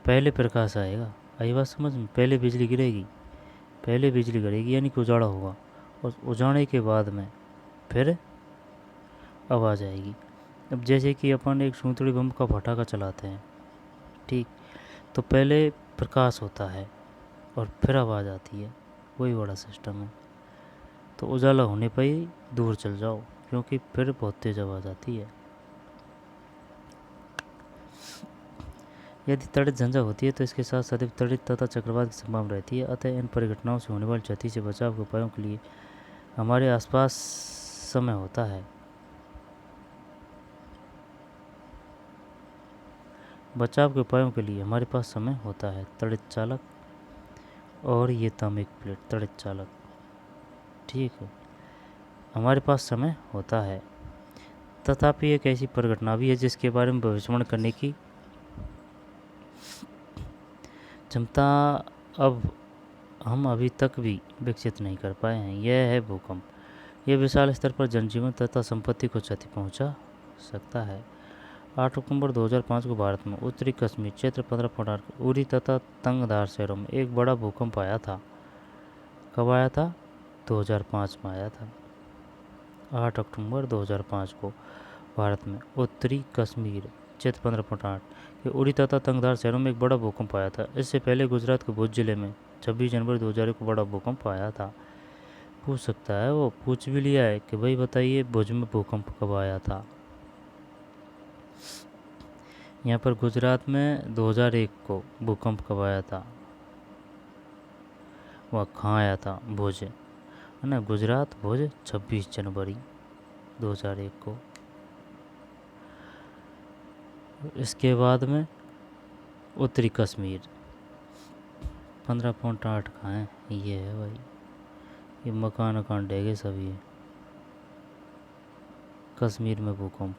पहले प्रकाश आएगा। आई बात समझ में? पहले बिजली गिरेगी, पहले बिजली गिरेगी यानी कि उजाड़ा होगा, और उजाड़े के बाद में फिर आवाज़ आएगी। अब जैसे कि अपन एक सूतड़ी बम का पटाखा चलाते हैं, ठीक, तो पहले प्रकाश होता है और फिर आवाज़ आती है, वही बड़ा सिस्टम है। तो उजाला होने पर ही दूर चल जाओ, क्योंकि फिर बहुत तेज़ आवाज़ आती है। यदि तड़ित झंझा होती है तो इसके साथ सदैव तड़ित तथा चक्रवात की संभावना रहती है। अतः इन परिघटनाओं से होने वाली क्षति से बचाव के उपायों के लिए हमारे आसपास समय होता है। बचाव के उपायों के लिए हमारे पास समय होता है। तड़ित चालक और ये तांबे की प्लेट तड़ित चालक, ठीक है, हमारे पास समय होता है। तथापि एक ऐसी परिघटना भी है जिसके बारे में भविष्यवाणी करने की क्षमता अब हम अभी तक भी विकसित नहीं कर पाए हैं। यह है भूकंप। यह विशाल स्तर पर जनजीवन तथा संपत्ति को क्षति पहुंचा सकता है। 8 अक्टूबर 2005 को भारत में उत्तरी कश्मीर क्षेत्र 15.8 उरी तथा तंगधार शहरों में एक बड़ा भूकंप आया था। कब आया था? 2005 में आया था। 8 अक्टूबर 2005 को भारत में उत्तरी कश्मीर क्षेत्र 15.8 के उरी तथा तंगधार शहरों में एक बड़ा भूकंप आया था। इससे पहले गुजरात के भुज जिले में 26 जनवरी 2001 को बड़ा भूकंप आया था। पूछ सकता है, वो पूछ भी लिया है कि भाई बताइए भुज में भूकंप कब आया था। यहाँ पर गुजरात में 2001 को भूकंप कब आया था, वह कहाँ आया था? भुज, है ना, गुजरात भुज 26 जनवरी 2001 को। इसके बाद में उत्तरी कश्मीर 15.8 कहाँ है? ये है भाई, ये मकान वकान ढह गए सभी है। कश्मीर में भूकंप,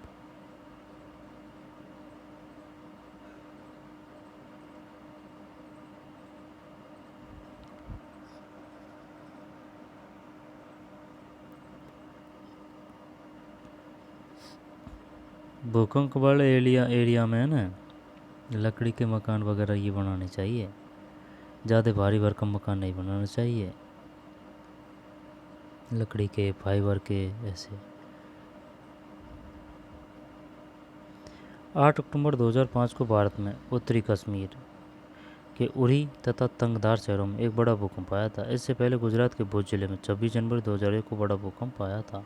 भूकंप वाले एरिया में है ना, लकड़ी के मकान वगैरह ये बनाने चाहिए, ज़्यादा भारी भरकम मकान नहीं बनाना चाहिए, लकड़ी के, फाइबर के, ऐसे। 8 अक्टूबर 2005 को भारत में उत्तरी कश्मीर के उरी तथा तंगधार शहरों में एक बड़ा भूकंप आया था। इससे पहले गुजरात के भुज जिले में 26 जनवरी 2001 को बड़ा भूकंप आया था।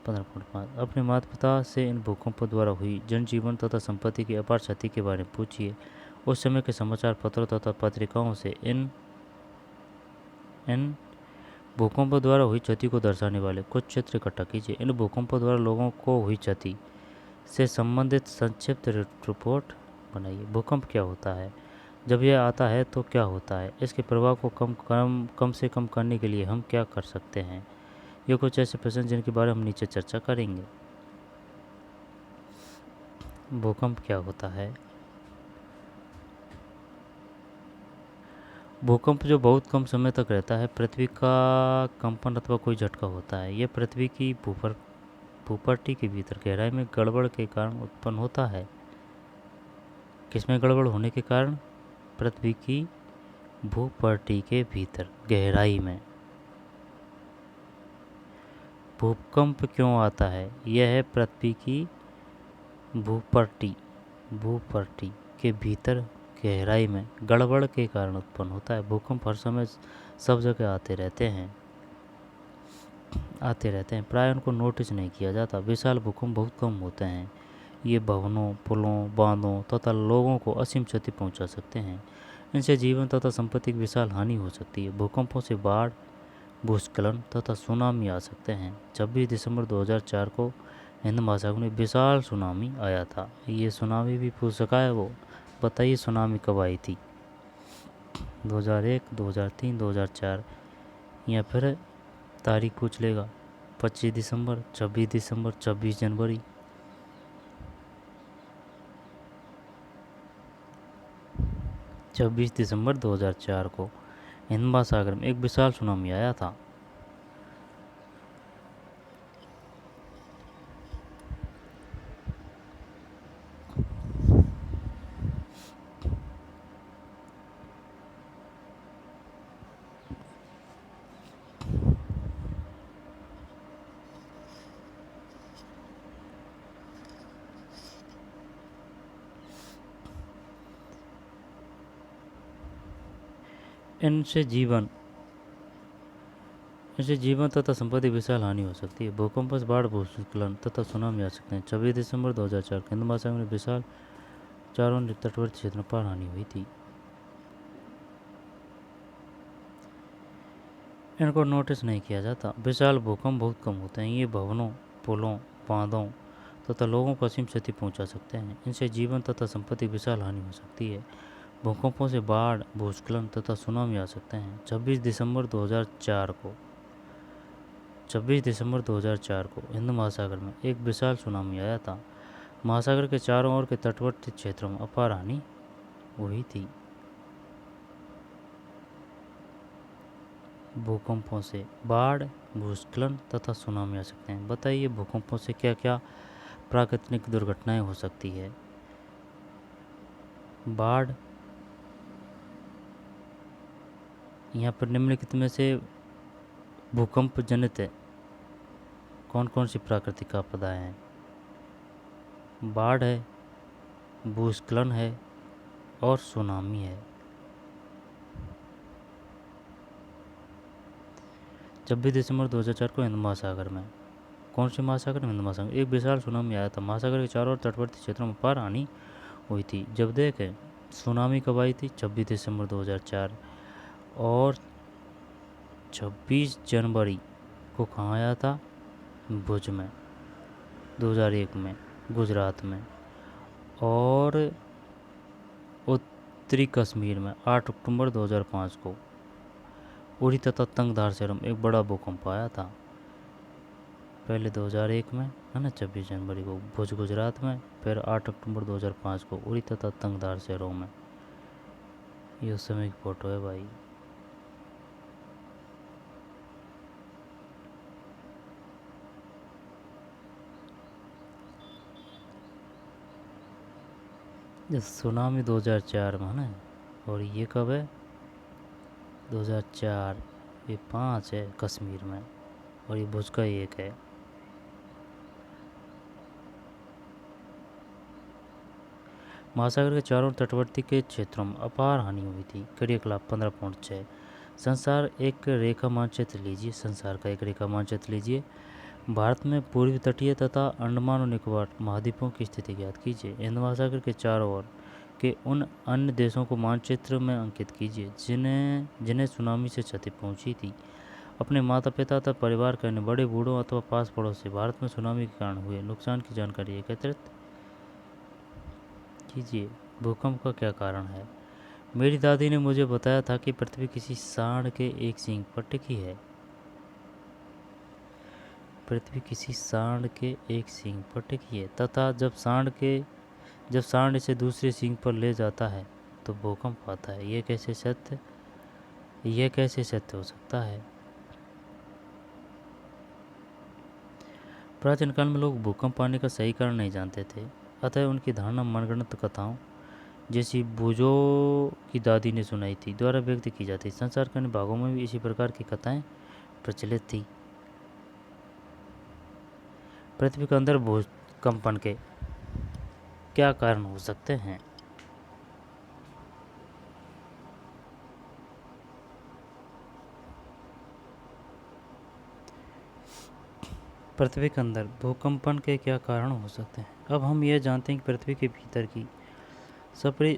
15.5 अपने माता पिता से इन भूकंपों द्वारा हुई जनजीवन तथा संपत्ति की अपार क्षति के बारे में पूछिए। उस समय के समाचार पत्रों तथा पत्रिकाओं से इन भूकंपों द्वारा हुई क्षति को दर्शाने वाले कुछ चित्र इकट्ठा कीजिए। इन भूकंपों द्वारा लोगों को हुई क्षति से संबंधित संक्षिप्त रिपोर्ट बनाइए। भूकंप क्या होता है? जब यह आता है तो क्या होता है? इसके प्रभाव को कम से कम करने के लिए हम क्या कर सकते हैं? ये कुछ ऐसे प्रश्न जिनके बारे में हम नीचे चर्चा करेंगे। भूकंप क्या होता है? भूकंप जो बहुत कम समय तक रहता है, पृथ्वी का कंपन अथवा कोई झटका होता है। यह पृथ्वी की भूपट्टी के भीतर गहराई में गड़बड़ के कारण उत्पन्न होता है। किसमें गड़बड़ होने के कारण? पृथ्वी की भूपट्टी के भीतर गहराई में। भूकंप क्यों आता है? यह है पृथ्वी की भूपट्टी के भीतर गहराई में गड़बड़ के कारण उत्पन्न होता है। भूकंप हर समय सब जगह आते रहते हैं, प्राय उनको नोटिस नहीं किया जाता। विशाल भूकंप बहुत कम होते हैं। ये भवनों, पुलों, बांधों तथा लोगों को असीम क्षति पहुंचा सकते हैं। इनसे जीवन तथा संपत्ति की विशाल हानि हो सकती है। भूकंपों से बाढ़, भूस्खलन तथा सुनामी आ सकते हैं। 26 दिसंबर 2004 को हिंद महासागर में विशाल सुनामी आया था। ये सुनामी भी पूछ सका है वो। बताइए सुनामी कब आई थी? 2001, 2003, 2004, या फिर तारीख पूछ लेगा 25 दिसंबर, 26 दिसंबर, 26 जनवरी। छब्बीस दिसंबर 2004 को हिंद महासागर में एक विशाल सुनामी आया था। इनसे जीवन इससे जीवन तथा संपत्ति की विशाल हानि हो सकती है। भूकंप से बाढ़, भूस्खलन तथा सुनामी आ सकते हैं। 26 दिसंबर 2004 को हिंद महासागर में विशाल चारों तटवर्ती क्षेत्र में बाढ़ हानि हुई थी। इनको नोटिस नहीं किया जाता। विशाल भूकंप बहुत कम होते हैं। ये भवनों, पुलों, बांधों तथा लोगों को असीम क्षति पहुंचा सकते हैं। इनसे जीवन तथा संपत्ति की विशाल हानि हो सकती है। भूकंपों से बाढ़, भूस्खलन तथा सुनामी आ सकते हैं। 26 दिसंबर 2004 को हिंद महासागर में एक विशाल सुनामी आया था। महासागर के चारों ओर के तटवर्ती क्षेत्रों में अपार हानि हुई थी। भूकंपों से बाढ़, भूस्खलन तथा सुनामी आ सकते हैं। बताइए भूकंपों से क्या क्या प्राकृतिक दुर्घटनाएं हो सकती है। बाढ़, यहाँ पर निम्नलिखित में से भूकंप जनित कौन कौन सी प्राकृतिक आपदाएं हैं। बाढ़ है, भूस्खलन है और सुनामी है। 26 दिसंबर 2004 को हिंद महासागर में, कौन से महासागर में? हिंद महासागर, एक विशाल सुनामी आया था। महासागर के चारों ओर तटवर्ती क्षेत्रों में अपार हानि हुई थी। जब देखें सुनामी कब आई थी? 26 दिसंबर 2004। और 26 जनवरी को कहाँ आया था? भुज में, 2001 में, गुजरात में। और उत्तरी कश्मीर में 8 अक्टूबर 2005 को उड़ी तथा तंगधार शहरों में एक बड़ा भूकंप आया था। पहले 2001 में, है ना, 26 जनवरी को भुज गुजरात में, फिर 8 अक्टूबर 2005 को उड़ी तथा तंगधार शहरों में। ये उस समय की फ़ोटो है भाई। ये सुनामी 2004 में है ना, और ये कब है? 2004। ये 5 है कश्मीर में, और ये भुज का 1 है। महासागर के चारों तटवर्ती के क्षेत्रों में अपार हानि हुई थी। क्रियाकलाप 15.6। संसार एक रेखा मानचित्र लीजिए। संसार का एक रेखा मानचित्र लीजिए। भारत में पूर्वी तटीय तथा अंडमान और निकोबार महाद्वीपों की स्थिति ज्ञात कीजिए। हिंद महासागर के चारों ओर के उन अन्य देशों को मानचित्र में अंकित कीजिए जिन्हें सुनामी से क्षति पहुंची थी। अपने माता पिता तथा परिवार के अन्य बड़े बूढ़ों अथवा पास पड़ोस से भारत में सुनामी के कारण हुए नुकसान की जानकारी एकत्रित कीजिए। भूकंप का क्या कारण है? मेरी दादी ने मुझे बताया था कि पृथ्वी किसी सांड के एक सींग पर टिकी है। पृथ्वी किसी सांड के एक सींग पर टिकी है तथा जब सांड इसे दूसरे सींग पर ले जाता है तो भूकंप आता है। यह कैसे सत्य हो सकता है? प्राचीन काल में लोग भूकंप आने का सही कारण नहीं जानते थे, अतः उनकी धारणा मनगढ़ंत कथाओं जैसी बूझो की दादी ने सुनाई थी द्वारा व्यक्त की जाती। संसार के अन्य भागों में भी इसी प्रकार की कथाएं प्रचलित थी। पृथ्वी के अंदर भूकंपन के क्या कारण हो सकते हैं? पृथ्वी के अंदर भूकंपन के क्या कारण हो सकते हैं? अब हम यह जानते हैं कि पृथ्वी के भीतर की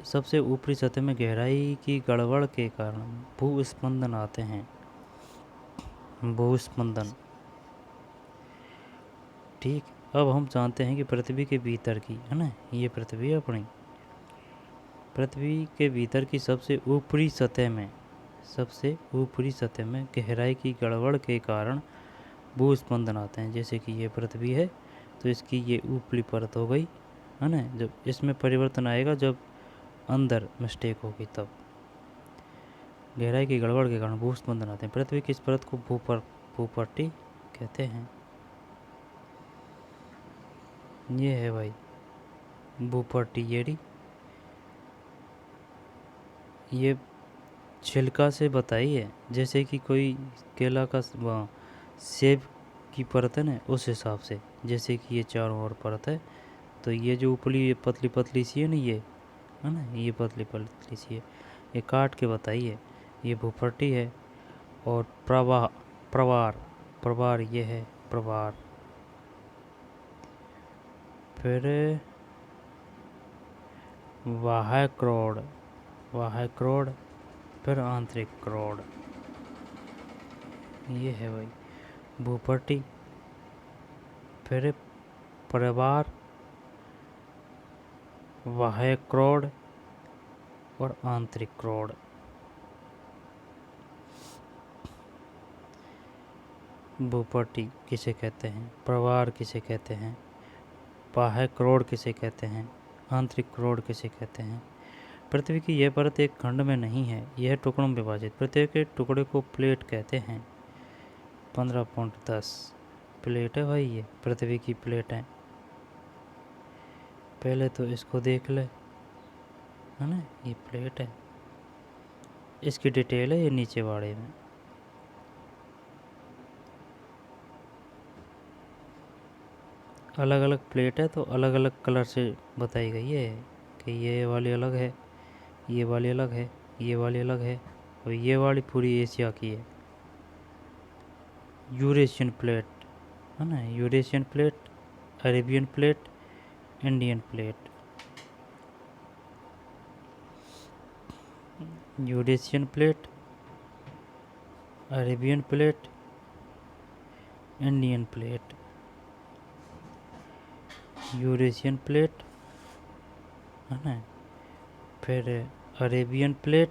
सबसे ऊपरी सतह में गहराई की गड़बड़ के कारण भूस्पंदन आते हैं। भूस्पंदन, ठीक। अब हम जानते हैं कि पृथ्वी के भीतर की, है ना, ये पृथ्वी है अपनी, पृथ्वी के भीतर की सबसे ऊपरी सतह में गहराई की गड़बड़ के कारण भूस्पंदन आते हैं। जैसे कि ये पृथ्वी है तो इसकी ये ऊपरी परत हो गई, है ना, जब इसमें परिवर्तन आएगा, जब अंदर मिस्टेक होगी, तब गहराई की गड़बड़ के कारण भूस्पंदन आते हैं। पृथ्वी की इस परत को भूपट्टी कहते हैं। ये है भाई भूपट्टी। ये छिलका से बताई है, जैसे कि कोई केला का सेब की परत है ना, उस हिसाब से। जैसे कि ये चारों ओर परत है, तो ये जो ऊपरी पतली पतली सी है ना, ये है ना, ये पतली पतली सी है, ये काट के बताइए। ये भूपट्टी है। और प्रवाह प्रवार प्रवार ये है प्रवार। फिर बाह्य क्रोड फिर आंतरिक क्रोड। ये है भाई भूपट्टी, फिर प्रवार, बाह्य क्रोड और आंतरिक क्रोड। भूपट्टी किसे कहते हैं, प्रवार किसे कहते हैं, बाह्य क्रोड किसे कहते हैं, आंतरिक क्रोड किसे कहते हैं। पृथ्वी की यह परत एक खंड में नहीं है, यह टुकड़ों में विभाजित। प्रत्येक के टुकड़े को प्लेट कहते हैं। 15.10 प्लेट है भाई, ये पृथ्वी की प्लेट है। पहले तो इसको देख ले, है ना, ये प्लेट है। इसकी डिटेल है ये नीचे वाले में। अलग अलग प्लेट है तो अलग अलग कलर से बताई गई है कि ये वाली अलग है, ये वाली अलग है, ये वाली अलग है, और ये वाली पूरी एशिया की है। यूरेशियन प्लेट है ना, Eurasian plate, Arabian plate, Indian plate. Eurasian plate, Arabian plate, Indian plate. Eurasian plate है ना, फिर अरेबियन प्लेट,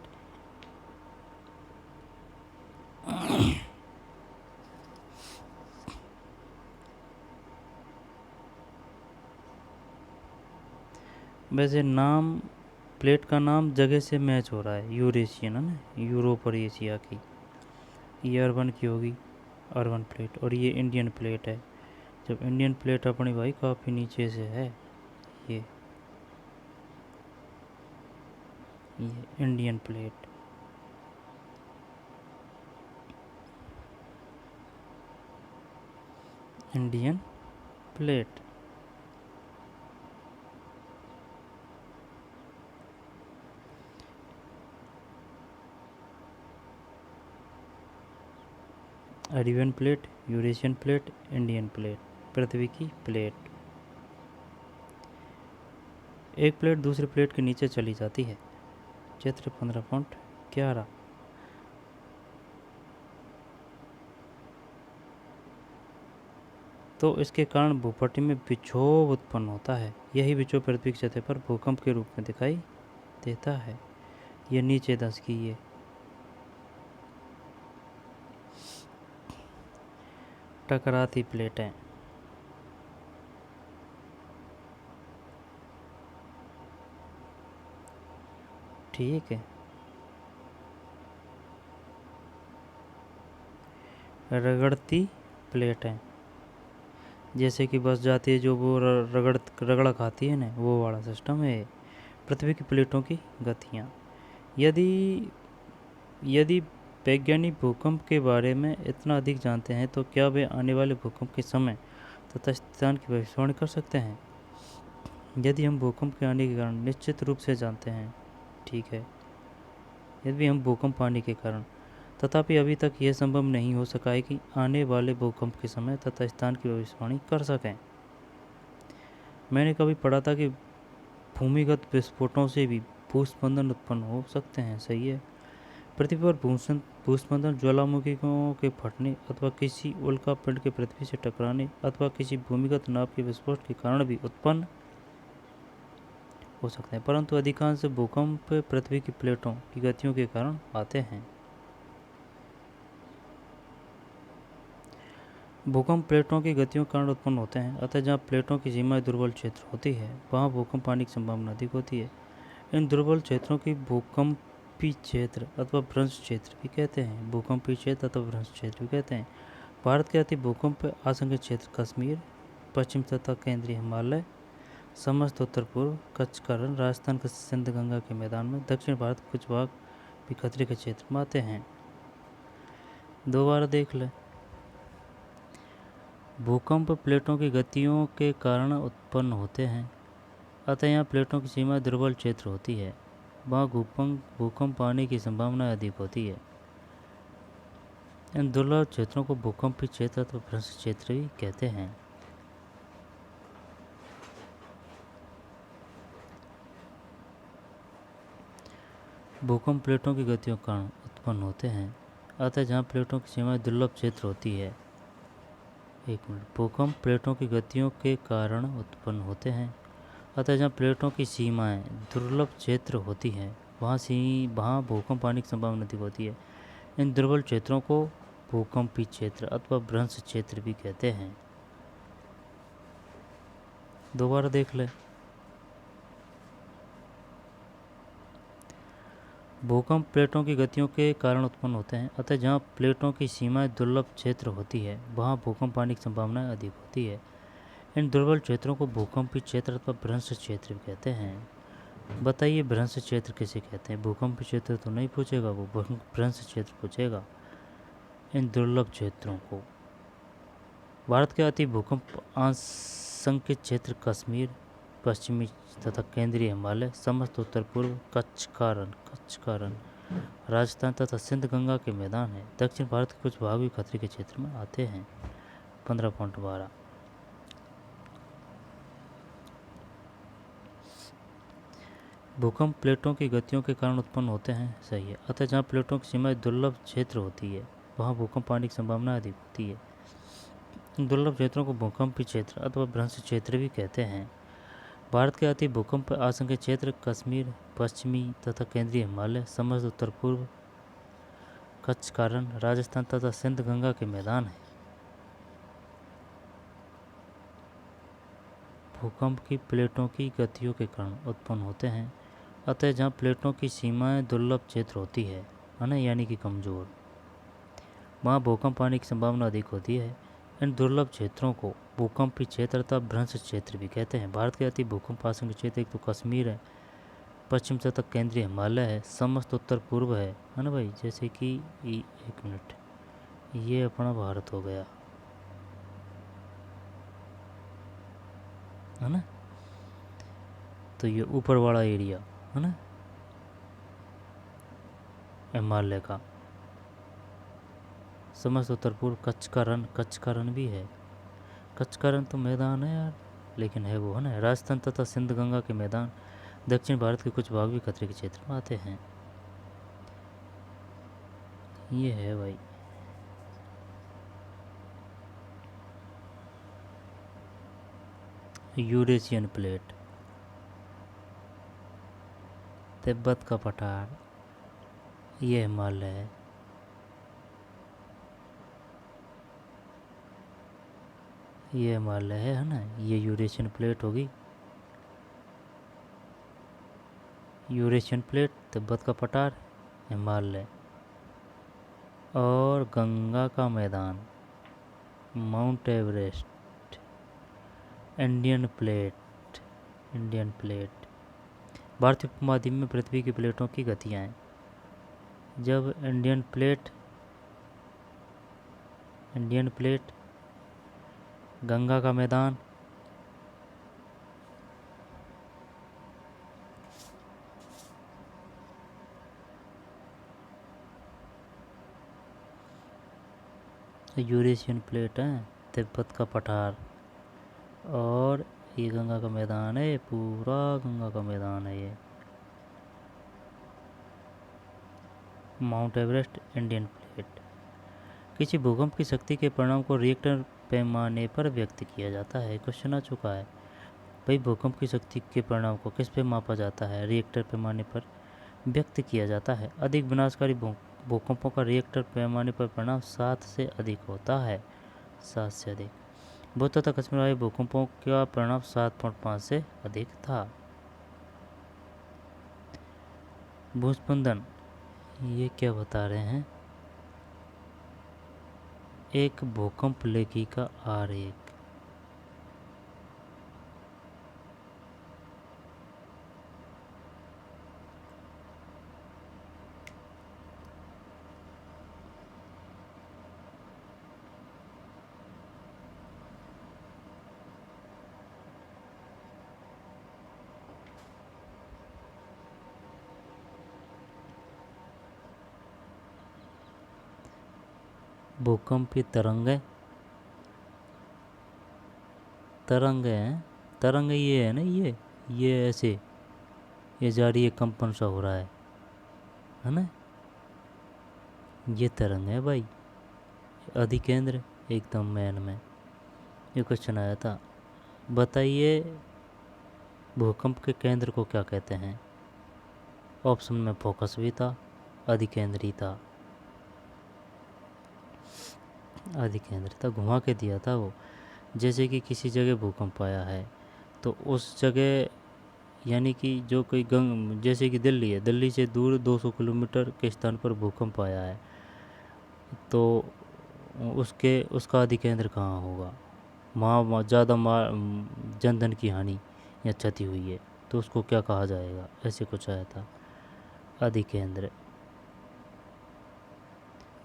वैसे नाम प्लेट का नाम जगह से मैच हो रहा है। यूरेशियन है ना, यूरोप और एशिया की। ये अर्बन की होगी, अर्बन प्लेट। और ये इंडियन प्लेट है। जब इंडियन प्लेट अपनी भाई काफ़ी नीचे से है, ये Indian plate. Indian plate. Arabian plate, Eurasian plate, Indian plate, पृथ्वी की प्लेट। एक प्लेट दूसरी प्लेट के नीचे चली जाती है। चित्र 15.11। तो इसके कारण भूपट्टी में विक्षोभ उत्पन्न होता है। यही विक्षोभ पृथ्वी की सतह पर भूकंप के रूप में दिखाई देता है। ये नीचे 10 की ये टकराती प्लेटें। ठीक है। रगड़ती प्लेटें, जैसे कि बस जाती है जो वो रगड़ खाती है ना, वो वाला सिस्टम है। पृथ्वी की प्लेटों की गतियाँ। यदि यदि वैज्ञानिक भूकंप के बारे में इतना अधिक जानते हैं तो क्या वे आने वाले भूकंप के समय तथा स्थान की भविष्यवाणी कर सकते हैं? यदि हम भूकंप के आने के कारण निश्चित रूप से जानते हैं, ठीक है, यदि हम भूकंप आने के कारण, तथापि अभी तक यह संभव नहीं हो सका है कि आने वाले भूकंप के समय तथा स्थान की भविष्यवाणी कर सकें। मैंने कभी पढ़ा था कि भूमिगत विस्फोटों से भी भूस्पंदन उत्पन्न हो सकते हैं। सही है। पृथ्वी पर भूस्पंदन ज्वालामुखियों के फटने अथवा किसी उल्कापिंड के पृथ्वी से टकराने अथवा किसी भूमिगत नाव के विस्फोट के कारण भी उत्पन्न हो सकते हैं, परंतु अधिकांश भूकंप पृथ्वी की प्लेटों की गतियों के कारण आते हैं। भूकंप प्लेटों की गतियों के कारण उत्पन्न होते हैं, अतः जहाँ प्लेटों की सीमाएं दुर्बल क्षेत्र होती है वहाँ भूकंप आने की संभावना अधिक होती है। इन दुर्बल क्षेत्रों की भूकंपी क्षेत्र अथवा भ्रंश क्षेत्र भी कहते हैं। भूकंपी क्षेत्र अथवा भ्रंश क्षेत्र भी कहते हैं। भारत के अति भूकंप आशंकित क्षेत्र कश्मीर, पश्चिम तथा केंद्रीय हिमालय, समस्त उत्तर पूर्व, कच्छ का रण, राजस्थान के सिंध गंगा के मैदान में, दक्षिण भारत के कुछ भाग भी खतरे के क्षेत्र में आते हैं। दोबारा देख लें। भूकंप प्लेटों की गतियों के कारण उत्पन्न होते हैं, अतः यहाँ प्लेटों की सीमा दुर्बल क्षेत्र होती है। वहाँ भूकंप आने की संभावना अधिक होती है। इन दुर्लभ क्षेत्रों को भूकंपीय क्षेत्र अथवा भ्रंश क्षेत्र भी कहते हैं। भूकंप प्लेटों की गतियों के कारण उत्पन्न होते हैं, अतः जहाँ प्लेटों की सीमाएं दुर्लभ क्षेत्र होती है। एक मिनट। भूकंप प्लेटों की गतियों के कारण उत्पन्न होते हैं, अतः जहाँ प्लेटों की सीमाएं दुर्लभ क्षेत्र होती हैं वहाँ भूकंप आने की संभावना अधिक होती है। इन दुर्बल क्षेत्रों को भूकंपीय क्षेत्र अथवा भ्रंश क्षेत्र भी कहते हैं। दोबारा देख ले। भूकंप प्लेटों की गतियों के कारण उत्पन्न होते हैं, अतः जहाँ प्लेटों की सीमाएं दुर्लभ क्षेत्र होती है वहाँ भूकंप आने की संभावना अधिक होती है। इन दुर्बल क्षेत्रों को भूकंपीय क्षेत्र अथवा भ्रंश क्षेत्र भी कहते हैं। बताइए भ्रंश क्षेत्र किसे कहते हैं? भूकंपीय क्षेत्र तो नहीं पूछेगा, वो भ्रंश क्षेत्र पूछेगा। इन दुर्लभ क्षेत्रों को भारत के अति भूकंप आशंकित क्षेत्र कश्मीर, पश्चिमी तथा केंद्रीय हिमालय, समस्त उत्तर पूर्व, कच्छ का रण, राजस्थान तथा सिंध गंगा के मैदान हैं। दक्षिण भारत के कुछ भाग भी खतरे के क्षेत्र में आते हैं। 15.12 भूकंप प्लेटों की गतियों के कारण उत्पन्न होते हैं, सही है। अतः जहाँ प्लेटों की सीमाएं दुर्लभ क्षेत्र होती है वहाँ भूकंप आने की संभावना अधिक होती है। दुर्लभ क्षेत्रों को भूकंपीय क्षेत्र अथवा भ्रंश क्षेत्र भी कहते हैं। भारत के अति भूकंप आशंकित क्षेत्र कश्मीर, पश्चिमी तथा केंद्रीय हिमालय, समस्त उत्तर पूर्व, कच्छ का रण, राजस्थान तथा सिंध गंगा के मैदान हैं। भूकंप की प्लेटों की गतियों के कारण उत्पन्न होते हैं, अतः जहाँ प्लेटों की सीमाएं दुर्लभ क्षेत्र होती है ना, यानी कि कमज़ोर, वहाँ भूकंप आने की संभावना अधिक होती है। इन दुर्लभ क्षेत्रों को भूकंपीय क्षेत्र तथा भ्रंश क्षेत्र भी कहते हैं। भारत के अति भूकंप आशंकित क्षेत्र एक तो कश्मीर है, पश्चिम तथा केंद्रीय हिमालय है, समस्त उत्तर पूर्व है ना भाई। जैसे कि एक मिनट, ये अपना भारत हो गया है ना, तो ये ऊपर वाला एरिया है ना हिमालय का, समस्त उत्तर पूर्व, कच्छ का रण भी है। कच्छ का रण तो मैदान है यार, लेकिन है वो है ना। राजस्थान तथा सिंध गंगा के मैदान, दक्षिण भारत के कुछ भाग भी खतरे के क्षेत्र में आते हैं। ये है भाई। यूरेशियन प्लेट, तिब्बत का पठार, ये हिमालय है। ये हिमालय है ना, ये यूरेशियन प्लेट होगी। यूरेशियन प्लेट, तिब्बत का पठार, हिमालय और गंगा का मैदान, माउंट एवरेस्ट, इंडियन प्लेट। भारतीय उपमहाद्वीप में पृथ्वी की प्लेटों की गतियाँ हैं। जब इंडियन प्लेट, गंगा का मैदान, यूरेशियन प्लेट है, तिब्बत का पठार और ये गंगा का मैदान है, पूरा गंगा का मैदान है ये। Mount Everest, Indian plate. किसी भूकंप की शक्ति के परिणाम को रिएक्टर पैमाने पर व्यक्त किया जाता है। क्वेश्चन आ चुका है भाई, भूकंप की शक्ति के परिणाम को किस पे मापा जाता है? रिएक्टर पैमाने पर व्यक्त किया जाता है। अधिक विनाशकारी भूकंपों का रिएक्टर पैमाने पर परिणाम 7 से अधिक होता है। 7 से अधिक। बुध तथा कश्मीर वाले भूकंपों का परिणाम 7.5 से अधिक था। भूस्पंदन, ये क्या बता रहे हैं? एक भूकंप लेखी का आरेख। भूकंपीय तरंगें, तरंगे हैं, तरंग ये है ना, ये ऐसे ये जा रही है, कंपन सा हो रहा है ना, ये तरंग है भाई। अधिकेंद्र एकदम मैन में। ये क्वेश्चन आया था, बताइए भूकंप के केंद्र को क्या कहते हैं। ऑप्शन में फोकस भी था, अधिकेंद्री था, अधिकेंद्र था, घुमा के दिया था वो। जैसे कि किसी जगह भूकंप आया है तो उस जगह, यानी कि जो कोई जैसे कि दिल्ली है, दिल्ली से दूर 200 किलोमीटर के स्थान पर भूकंप आया है, तो उसका अधिकेंद्र कहाँ होगा, वहाँ ज़्यादा जनधन की हानि या क्षति हुई है, तो उसको क्या कहा जाएगा, ऐसे कुछ आया था। अधिकेंद्र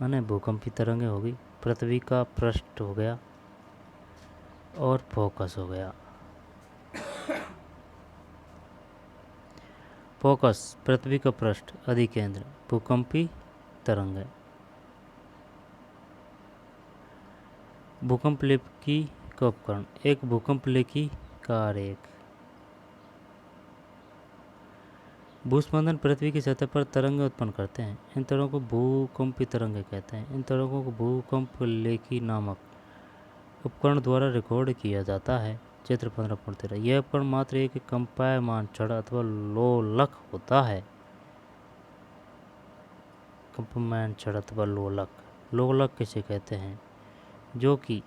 माने भूकंपी तरंगें हो गई, पृथ्वी का पृष्ठ हो गया, और फोकस हो गया। फोकस पृथ्वी का पृष्ठ, अधिकेंद्र भूकंपी तरंगें। भूकंप लेखी का उपकरण, एक भूकंप लेखी का आरेख। भूस्पंदन पृथ्वी की सतह पर तरंगें उत्पन्न करते हैं, इन तरंगों को भूकंपी तरंगें कहते हैं। इन तरंगों को भूकंप लेखी नामक उपकरण द्वारा रिकॉर्ड किया जाता है। चित्र 15.13, यह उपकरण मात्र एक कंपायमान छड़ अथवा लोलक होता है। कंपायमान छड़ अथवा लोलक, लोलक किसे कहते हैं, जो कि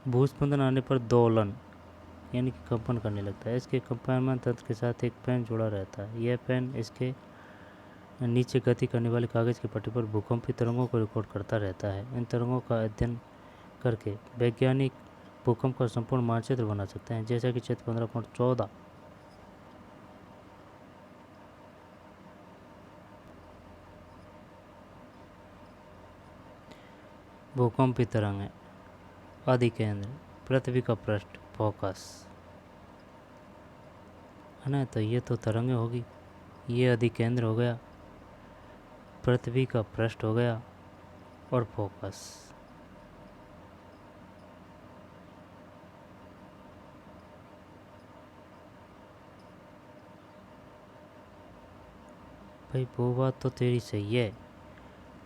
भूस्पंदन आने पर दोलन यानी कि कंपन करने लगता है। इसके कंपायमान तंत्र के साथ एक पेन जुड़ा रहता है। यह पेन इसके नीचे गति करने वाले कागज की पट्टी पर भूकंपी तरंगों को रिकॉर्ड करता रहता है। इन तरंगों का अध्ययन करके वैज्ञानिक भूकंप का संपूर्ण मानचित्र बना सकते हैं, जैसा कि चित्र 15.14। भूकंपी तरंगें, अधिकेंद्र, पृथ्वी का पृष्ठ, फोकस, है ना। तो ये तो तरंगें होगी, ये अधिकेंद्र हो गया, पृथ्वी का पृष्ठ हो गया, और फोकस। भाई वो बात तो तेरी सही है,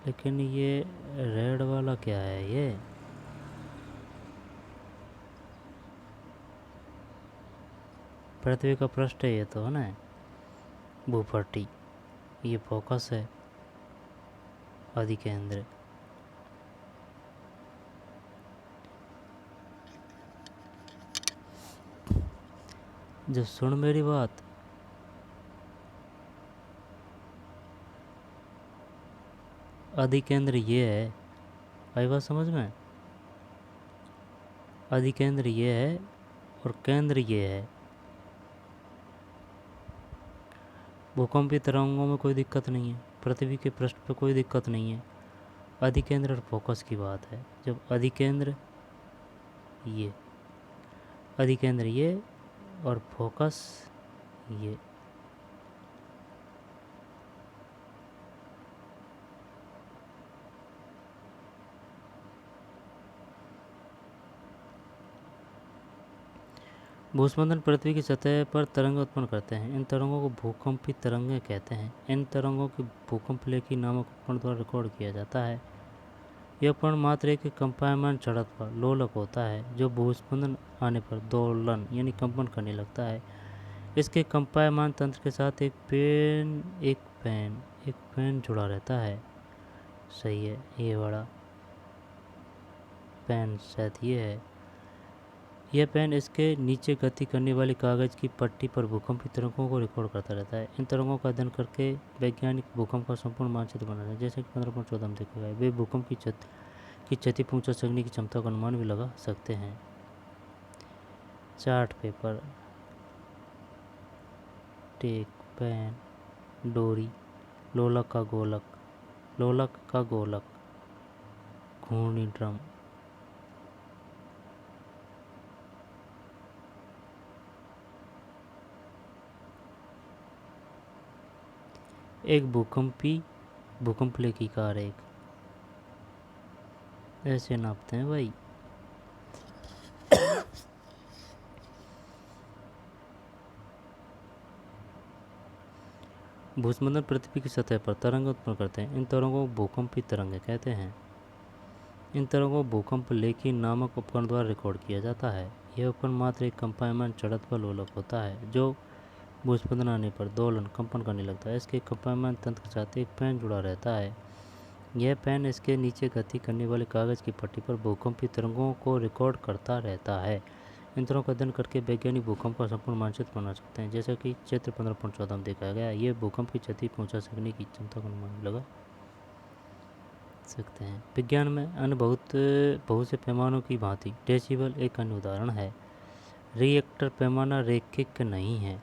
लेकिन ये रेड वाला क्या है, ये पृथ्वी का पृष्ठ है, ये तो है ना भूपट्टी, ये फोकस है, अधिकेंद्र। जो सुन मेरी बात, अधिकेंद्र ये है, आई बात समझ में, अधिकेंद्र ये है और केंद्र ये है। भूकंपी तरंगों में कोई दिक्कत नहीं है, पृथ्वी के पृष्ठ पर कोई दिक्कत नहीं है। अधिकेंद्र और फोकस की बात है। जब अधिकेंद्र ये, अधिकेंद्र ये और फोकस ये। भूस्पंदन पृथ्वी की सतह पर तरंग उत्पन्न करते हैं, इन तरंगों को भूकंपी तरंगें कहते हैं। इन तरंगों की भूकंप लेखी नामक उपकरण द्वारा रिकॉर्ड किया जाता है। यह उपकरण मात्र एक कंपायमान छड़ अथवा लोलक होता है, जो भूस्पंदन आने पर दोलन यानी कंपन करने लगता है। इसके कंपायमान तंत्र के साथ एक पेन जुड़ा रहता है। सही है, ये बड़ा पेन शायद ये है। यह पेन इसके नीचे गति करने वाली कागज की पट्टी पर भूकंपी तरंगों को रिकॉर्ड करता रहता है। इन तरंगों का अध्ययन करके वैज्ञानिक भूकंप का संपूर्ण मानचित्र बना रहे हैं, जैसे कि 15.14 में देखा गया। वे भूकंप की क्षति पहुंचा सकने की क्षमता का अनुमान भी लगा सकते हैं। चार्ट पेपर, टेक, पेन, डोरी, लोलक का गोलक, घूर्णी ड्रम। एक भूकंप लेखी का आरेख। ऐसे नापते हैं भाई। भूस्मंदन पृथ्वी की सतह पर तरंग उत्पन्न करते हैं। इन तरंगों को भूकंपी तरंगे कहते हैं। इन तरंगों को भूकंप लेखी नामक उपकरण द्वारा रिकॉर्ड किया जाता है। यह उपकरण मात्र एक कंपायमान चढ़त व लोलक होता है जो भूस्पंदन आने पर दोलन कंपन करने लगता है। इसके कंपायमान तंत्र के साथ एक पैन जुड़ा रहता है। यह पैन इसके नीचे गति करने वाले कागज की पट्टी पर भूकंपी तरंगों को रिकॉर्ड करता रहता है। इन तरंगों का अध्ययन करके वैज्ञानिक भूकंप का संपूर्ण मानचित्र बना सकते हैं। जैसा कि चित्र 15.14 में दिखाया गया, ये भूकंप की क्षति पहुंचा सकने की क्षमता का अनुमान लगा सकते हैं। विज्ञान में अन्य बहुत से पैमानों की भांति डेसिबल एक अन्य उदाहरण है। रिएक्टर पैमाना रैखिक नहीं है।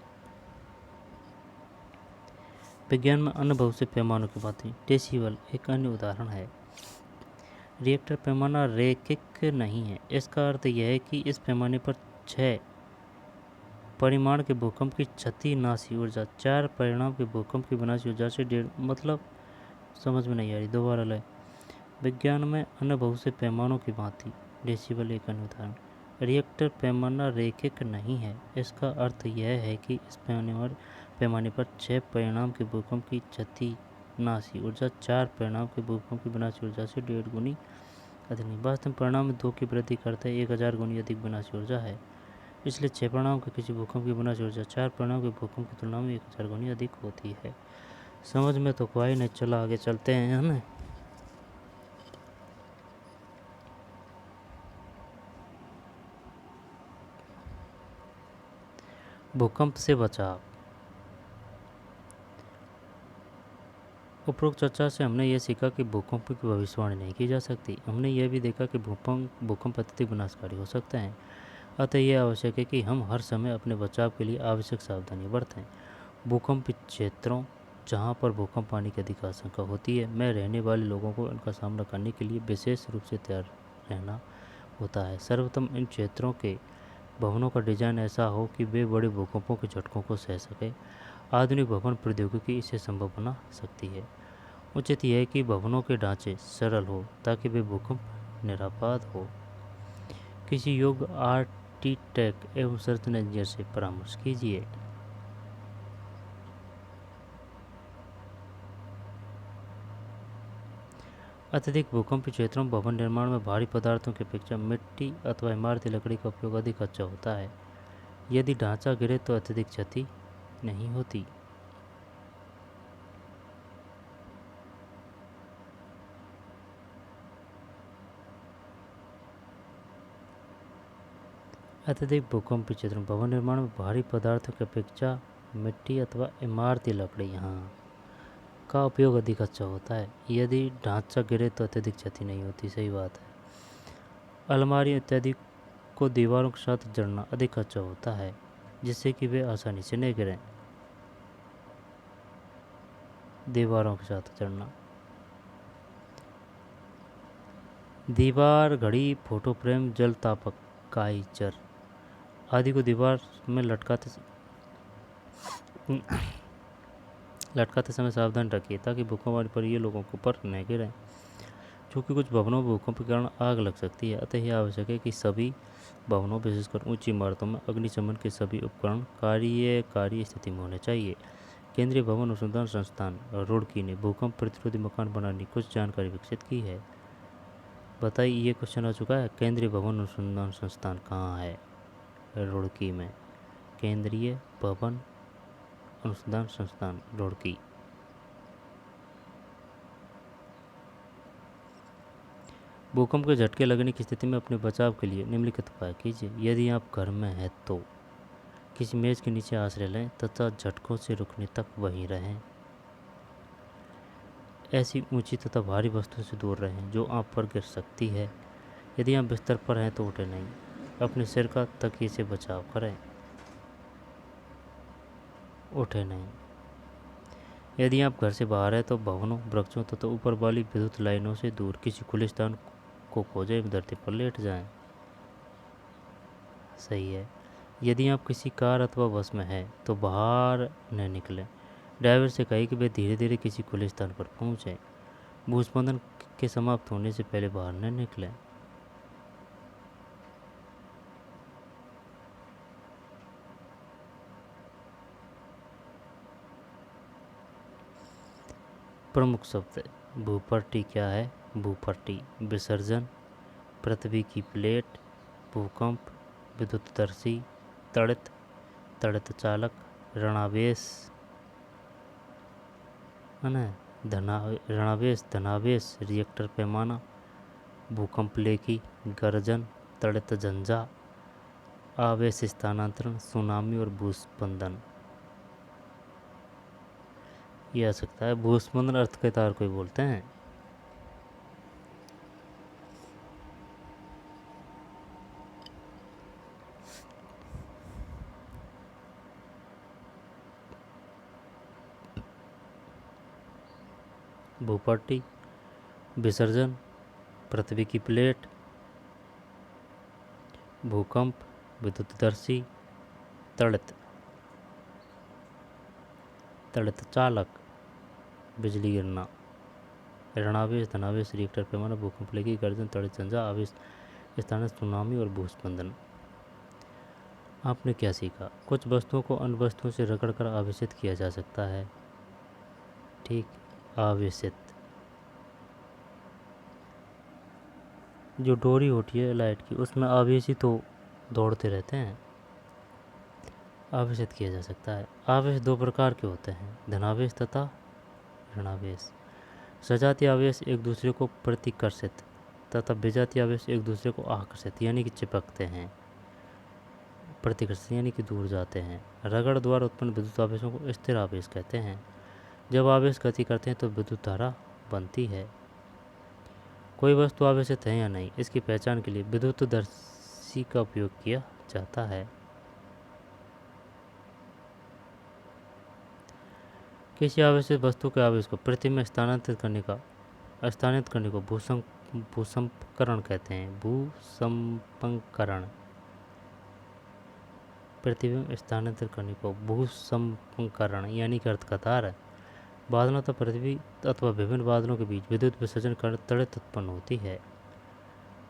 विज्ञान में अन्य बहुत से पैमानों की भांति डेसिबल एक अन्य उदाहरण है। रिएक्टर पैमाना रैखिक नहीं है। इसका अर्थ यह है कि इस पैमाने पर 6 परिमाण के भूकंप की क्षति नाशी ऊर्जा 4 परिणाम के भूकंप की विनाशी ऊर्जा से 1.5 मतलब समझ में नहीं आ रही, दोबारा लय। विज्ञान में अन्य बहुत से पैमानों की भांति डेसिबल एक अन्य उदाहरण। रिएक्टर पैमाना रैखिक नहीं है। इसका अर्थ यह है कि इस पैमाने पर 6 परिणाम के भूकंप की क्षति नाशी ऊर्जा 4 परिणाम के भूकंप की विनाशी ऊर्जा से 1.5 गुनी अधिक नहीं। वास्तव में परिणाम में 2 की वृद्धि करते 1000 गुनी अधिक विनाशी ऊर्जा है। इसलिए 6 परिणाम के किसी भूकंप की विनाशी ऊर्जा 4 परिणाम के भूकंप की तुलना में 1000 गुनी अधिक होती है। समझ में तो कोई नहीं, चला आगे चलते हैं, है ना। भूकंप से बचाव। उपरोक्त चर्चा से हमने यह सीखा कि भूकंप की भविष्यवाणी नहीं की जा सकती। हमने यह भी देखा कि भूकंप अत्यधिक विनाशकारी हो सकते हैं। अतः यह आवश्यक है कि हम हर समय अपने बचाव के लिए आवश्यक सावधानी बरतें। भूकंपित क्षेत्रों जहां पर भूकंप आने की अधिक आशंका होती है में रहने वाले लोगों को इनका सामना करने के लिए विशेष रूप से तैयार रहना होता है। सर्वप्रथम इन क्षेत्रों के भवनों का डिजाइन ऐसा हो कि वे बड़े भूकंपों के झटकों को सह सके। आधुनिक भवन प्रौद्योगिकी इसे संभव बना सकती है। उचित यह है कि भवनों के ढांचे सरल हो ताकि वे भूकंप निरापद हो। किसी योग्य आर्किटेक्ट एवं संरचना इंजीनियर से परामर्श कीजिए। अत्यधिक भूकंपीय क्षेत्रों में भवन निर्माण में भारी पदार्थों की अपेक्षा मिट्टी अथवा इमारती लकड़ी का उपयोग अधिक अच्छा होता है। यदि ढांचा गिरे तो अत्यधिक क्षति नहीं होती। अत्यधिक भूकंपीय क्षेत्रों में भवन निर्माण में भारी पदार्थों की अपेक्षा मिट्टी अथवा इमारती लकड़ी का उपयोग अधिक अच्छा होता है। यदि ढांचा गिरे तो अत्यधिक क्षति नहीं होती। सही बात है। अलमारी इत्यादि को दीवारों के साथ जड़ना अधिक अच्छा होता है जिससे कि वे आसानी से नहीं गिरें। दीवारों के साथ जड़ना, दीवार, घड़ी, फोटो फ्रेम, जल तापक, काइचर आदि को दीवार में लटकाते समय सावधान रखिए ताकि भूकंप आने पर ये लोगों के ऊपर न गिरें। चूँकि कुछ भवनों में भूकंप के कारण आग लग सकती है, अतः यह आवश्यक है कि सभी भवनों विशेषकर ऊंची इमारतों में अग्निशमन के सभी उपकरण कार्यकारी स्थिति में होने चाहिए। केंद्रीय भवन अनुसंधान संस्थान रुड़की ने भूकंप प्रतिरोधी मकान बनाने की कुछ जानकारी विकसित की है। बताइए, ये क्वेश्चन आ चुका है। केंद्रीय भवन अनुसंधान संस्थान कहाँ है? रुड़की में। केंद्रीय भवन अनुसंधान संस्थान रुड़की। भूकंप के झटके लगने की स्थिति में अपने बचाव के लिए निम्नलिखित उपाय कीजिए। यदि आप घर में हैं तो किसी मेज के नीचे आश्रय लें तथा झटकों से रुकने तक वहीं रहें। ऐसी ऊंची तथा भारी वस्तुओं से दूर रहें जो आप पर गिर सकती है। यदि आप बिस्तर पर हैं तो उठे नहीं, अपने सिर का तकिए से बचाव करें। उठे नहीं। यदि आप घर से बाहर हैं तो भवनों, वृक्षों तथा ऊपर वाली विद्युत लाइनों से दूर किसी खुले स्थान को खोजें एवं धरती पर लेट जाएं। सही है। यदि आप किसी कार अथवा बस में हैं तो बाहर न निकलें। ड्राइवर से कहें कि वे धीरे धीरे किसी खुले स्थान पर पहुंचें। भूस्पंदन के समाप्त होने से पहले बाहर न निकलें। प्रमुख शब्द। भूपट्टी क्या है? भूपट्टी विसर्जन, पृथ्वी की प्लेट, भूकंप, विद्युतदर्शी, तड़ित, तड़ित चालक, ऋणावेश है ना, ऋणावेश, धनावेश, रिएक्टर पैमाना, भूकंप लेखी, गर्जन, तड़ित झंझा, आवेश स्थानांतरण, सुनामी और भूस्पंदन। यह आ सकता है भूस्पंदन अर्थ के तार को बोलते हैं। भूपट्टी विसर्जन, पृथ्वी की प्लेट, भूकंप, विद्युतदर्शी, तड़ित, तड़ित चालक, बिजली गिरना, ऋणावेश, धनावेश, रिएक्टर पैमाना, भूकंप लेखी, गर्जन, तड़ित झंझा, आवेश स्थान, सुनामी और भूस्पंदन। आपने क्या सीखा? कुछ वस्तुओं को अन्य वस्तुओं से रगड़कर आवेशित किया जा सकता है। ठीक, आवेशित। जो डोरी होती है लाइट की, उसमें आवेशित तो दौड़ते रहते हैं, आवेशित किया जा सकता है। आवेश दो प्रकार के होते हैं, धनावेश तथा ऋणावेश। सजातीय आवेश एक दूसरे को प्रतिकर्षित तथा विजातीय आवेश एक दूसरे को आकर्षित यानी कि चिपकते हैं। प्रतिकर्षित यानी कि दूर जाते हैं। रगड़ द्वारा उत्पन्न विद्युत आवेशों को स्थिर आवेश कहते हैं। जब आवेश गति करते हैं तो विद्युत धारा बनती है। कोई वस्तु आवेशित है या नहीं, इसकी पहचान के लिए विद्युतदर्शी का उपयोग किया जाता है। किसी आवेशित वस्तु के आवेश को पृथ्वी में स्थानांतरित करने को भूसंपकरण कहते हैं। भूसंपकरण, पृथ्वी में स्थानांतरित करने को भूसंपकरण यानी कि अर्थ कतार है। बादलों तथा पृथ्वी अथवा विभिन्न बादलों के बीच विद्युत विसर्जन कर तड़ित उत्पन्न होती है।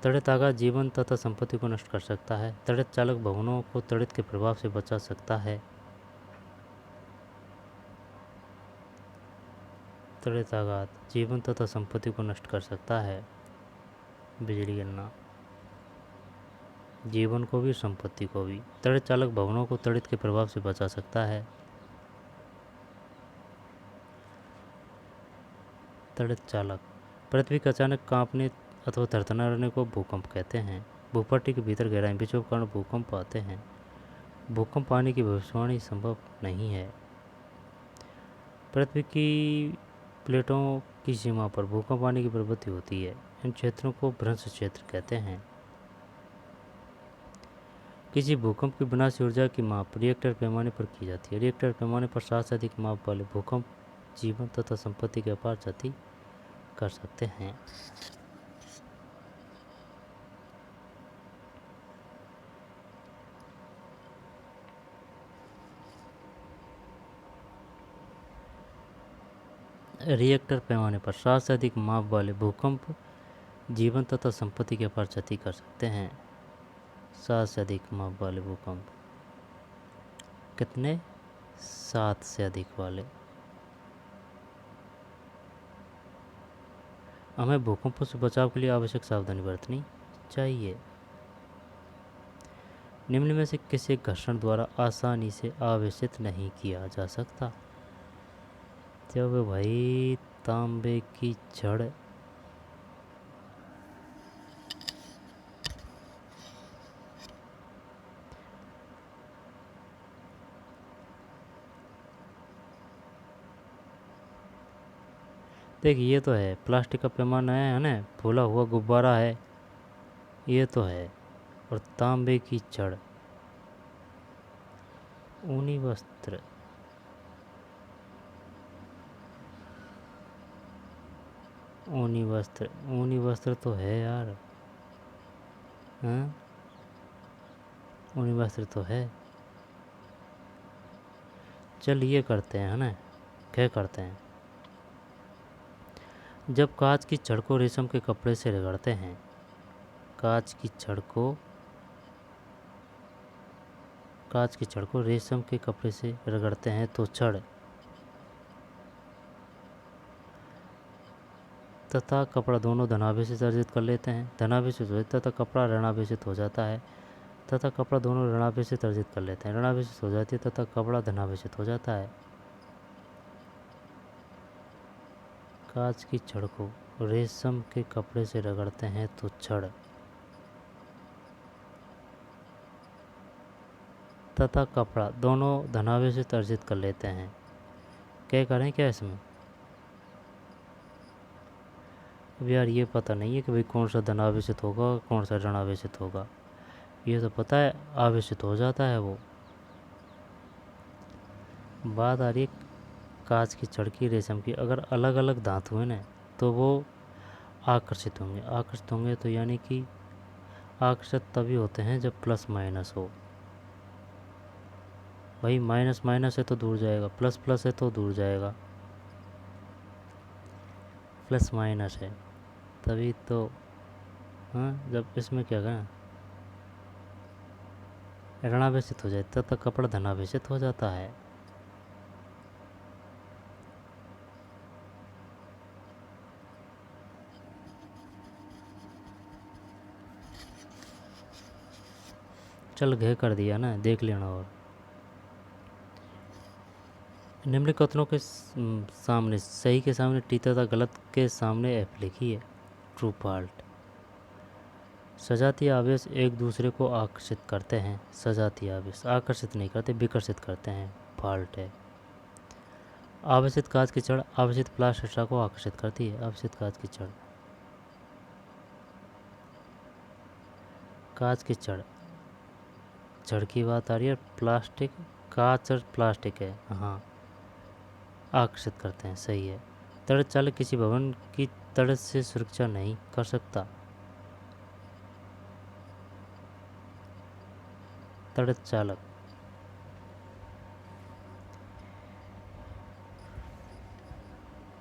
तड़ित आघात जीवन तथा संपत्ति को नष्ट कर सकता है। तड़ित चालक भवनों को तड़ित के प्रभाव से बचा सकता है। तड़ित आघात जीवन तथा संपत्ति को नष्ट कर सकता है। बिजली गिरना जीवन को भी संपत्ति को भी। तड़ित चालक भवनों को तड़ित के प्रभाव से बचा सकता है। तड़ित चालक पृथ्वी के अचानक कांपने अथवा थरथराने रहने को भूकंप कहते हैं। भूपट्टी के भीतर गहराई विक्षोभ के कारण भूकंप आते हैं। भूकंप आने की भविष्यवाणी संभव नहीं है। पृथ्वी की प्लेटों की सीमा पर भूकंप आने की प्रवृत्ति होती है। इन क्षेत्रों को भ्रंश क्षेत्र कहते हैं। किसी भूकंप की विनाशी ऊर्जा की माप रिएक्टर पैमाने पर की जाती है। रिएक्टर पैमाने पर 7 से अधिक माप वाले भूकंप जीवन तथा संपत्ति की अपार क्षति कर सकते हैं। रिएक्टर पैमाने पर 7 से अधिक माप वाले भूकंप जीवन तथा संपत्ति की अपार क्षति कर सकते हैं। 7 से अधिक माप वाले भूकंप कितने? 7 से अधिक वाले। हमें भूकंपों से बचाव के लिए आवश्यक सावधानी बरतनी चाहिए। निम्न में से किसी घर्षण द्वारा आसानी से आवेशित नहीं किया जा सकता? जब भाई तांबे की छड़ देखिए, ये तो है प्लास्टिक का पैमाना है ना, फूला हुआ गुब्बारा है, ये तो है। और तांबे की छड़, ऊनी वस्त्र, ऊनी वस्त्र, ऊनी वस्त्र तो है यार। हाँ, ऊनी वस्त्र तो है। चल ये करते हैं है ना, क्या करते हैं, जब कांच की छड़ को रेशम के कपड़े से रगड़ते हैं, कांच की छड़ को रेशम के कपड़े से रगड़ते हैं तो छड़ तथा कपड़ा दोनों धनावेशित अर्जित कर लेते हैं। धनावेशित हो तथा कपड़ा ऋणावेशित हो जाता है तथा कपड़ा दोनों ऋणावेशित अर्जित कर लेते हैं। ऋणावेशित हो जाती है तथा कपड़ा धनावेशित हो जाता है। कांच की छड़ को रेशम के कपड़े से रगड़ते हैं तो छड़ तथा कपड़ा दोनों धनावेशित अर्जित कर लेते हैं। क्या करें क्या इसमें? अब यार ये पता नहीं है कि भाई कौन सा धनावेशित होगा कौन सा ऋणावेशित होगा। ये तो पता है आवेशित हो जाता है वो। बात आ रही है कांच की छड़ की रेशम की। अगर अलग अलग धातु है ना तो वो आकर्षित होंगे तो यानी कि आकर्षित तभी होते हैं जब प्लस माइनस हो। भाई माइनस माइनस है तो दूर जाएगा, प्लस प्लस है तो दूर जाएगा, प्लस माइनस है तभी तो। हाँ, जब इसमें क्या करें ऋणावेशित हो जाए तब तक कपड़ा धनावेशित हो जाता है। चल घे कर दिया ना, देख लेना। और निम्नलिखित कथनों के सामने सही के सामने टी तथा गलत के सामने एफ लिखी है। True fault. सजातीय आवेश एक दूसरे को आकर्षित करते हैं। सजातीय आवेश आकर्षित नहीं करते, विकर्षित करते हैं। फॉल्ट है। आवेशित कांच की छड़ आवेशित प्लास्टिक को आकर्षित करती है। आवेशित कांच की छड़, कांच की छड़ की बात आ रही है। प्लास्टिक, कांच और प्लास्टिक है, हाँ, आकर्षित करते हैं, सही है। तड़ चालक किसी भवन की तड़ से सुरक्षा नहीं कर सकता। तड़ चालक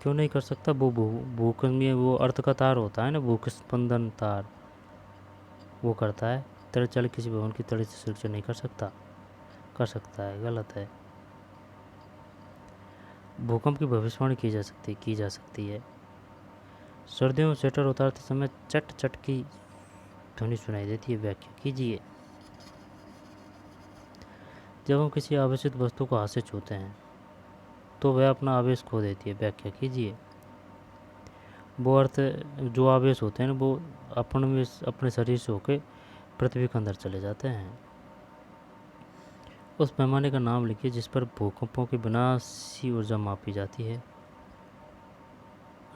क्यों नहीं कर सकता? वो भूकंपीय वो अर्थ का तार होता है ना, भूस्पंदन तार, वो करता है। तड़ चालक किसी भवन की तड़ से सुरक्षा नहीं कर सकता। कर सकता है, गलत है। भूकंप की भविष्यवाणी की जा सकती है। सर्दियों में स्वेटर उतारते समय चट चट की ध्वनि सुनाई देती है। व्याख्या कीजिए। जब हम किसी आवेशित वस्तु को हाथ से छूते हैं तो वह अपना आवेश खो देती है। व्याख्या कीजिए। वो अर्थ जो आवेश होते हैं वो अपने शरीर से होकर पृथ्वी के अंदर चले जाते हैं। उस पैमाने का नाम लिखिए जिस पर भूकंपों की विनाशी ऊर्जा मापी जाती है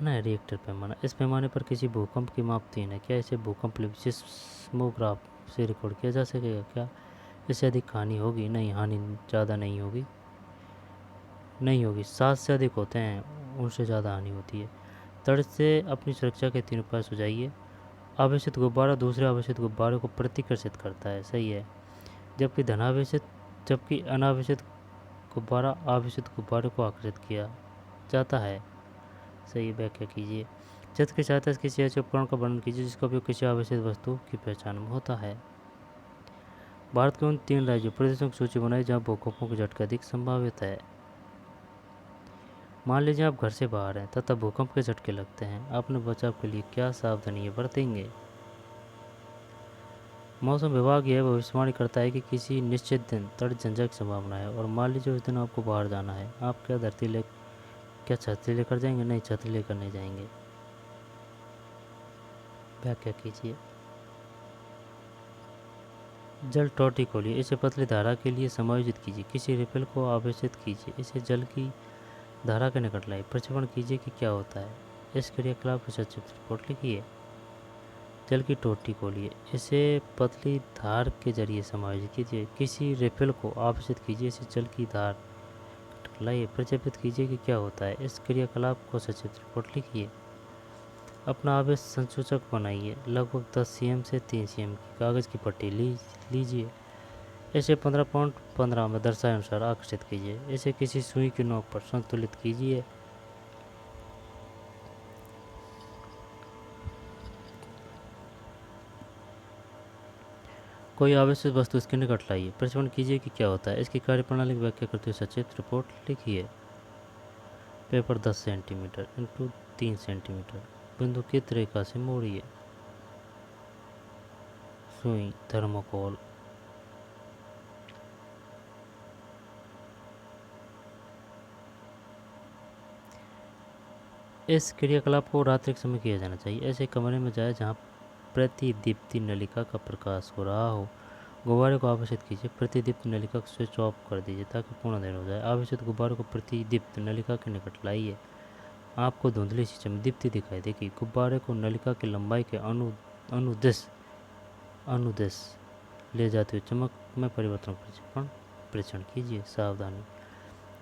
ना, रिएक्टर पैमाना। इस पैमाने पर किसी भूकंप की माप 3 है। क्या इसे भूकंप सिस्मोग्राफ से रिकॉर्ड किया जा सकेगा? क्या इससे अधिक हानि होगी? नहीं, हानि ज़्यादा नहीं होगी। 7 से अधिक होते हैं उनसे ज़्यादा हानि होती है। तड़ से अपनी सुरक्षा के 3 उपाय सुझाइए। आवेशित गुब्बारा दूसरे आवेशित गुब्बारे को प्रतिकर्षित करता है, सही है। जबकि अनावेशित गुब्बारा आवेशित गुब्बारे को आकर्षित किया जाता है, सही। व्याख्या कीजिए। चित्र की सहायता से किसी ऐसे उपकरण का वर्णन कीजिए जिसका उपयोग किसी आवेशित वस्तु की पहचान में होता है। भारत के उन 3 राज्यों प्रदेशों की सूची बनाई जहाँ भूकंपों के झटके अधिक संभावित है। मान लीजिए आप घर से बाहर हैं तथा भूकंप के झटके लगते हैं। अपने बचाव के लिए क्या सावधानियां बरतेंगे? मौसम विभाग यह भविष्यवाणी करता है कि किसी निश्चित दिन तड़ झंझट की संभावना है और मान लीजिए उस दिन आपको बाहर जाना है। आप क्या छतरी लेकर जाएंगे? नहीं, छतरी लेकर नहीं जाएंगे। व्याख्या कीजिए। जल टोटी खोलिए, इसे पतली धारा के लिए समायोजित कीजिए। किसी रिफिल को आवेशित कीजिए, इसे जल की धारा के निकट लाइए। प्रक्षेपण कीजिए कि क्या होता है। इस क्रियाकलाप की संक्षिप्त रिपोर्ट लिखिए। जल की टोटी खोलिए, इसे पतली धार के जरिए समायोजित कीजिए। किसी रिफिल को आवेशित कीजिए, इसे जल की धार लाइए। प्रक्षेपित कीजिए कि क्या होता है। इस क्रियाकलाप को संक्षिप्त रिपोर्ट लिखिए। अपना आवेश संसूचक बनाइए। लगभग 10 cm से 3 cm की कागज़ की पट्टी लीजिए। इसे 15.15 में दर्शाए अनुसार आकर्षित कीजिए। इसे किसी सुई की नोक पर संतुलित कीजिए। कोई आवश्यक वस्तु इसके निकट लाइए। प्रश्न कीजिए कि क्या होता है। इसकी कार्यप्रणाली की व्याख्या करते हुए सचित्र रिपोर्ट लिखिए। पेपर 10 सेंटीमीटर इंटू 3 सेंटीमीटर बिंदु कित रेखा से मोड़िए। सुई, थर्मोकोल। इस क्रियाकलाप को रात्रि के समय किया जाना चाहिए। ऐसे कमरे में जाए जहाँ प्रतिदीप्ति नलिका का प्रकाश हो रहा हो। गुब्बारे को आवेशित कीजिए। प्रतिदीप्त नलिका को स्विच ऑफ कर दीजिए ताकि पूर्ण अंधेरा हो जाए। आवेशित गुब्बारे को प्रतिदीप्त नलिका के निकट लाइए। आपको धुंधली सी चमदीप्ति दिखाई देगी। गुब्बारे को नलिका की लंबाई के अनुदेश ले जाते हुए चमक में परिवर्तन परीक्षण कीजिए। सावधानी,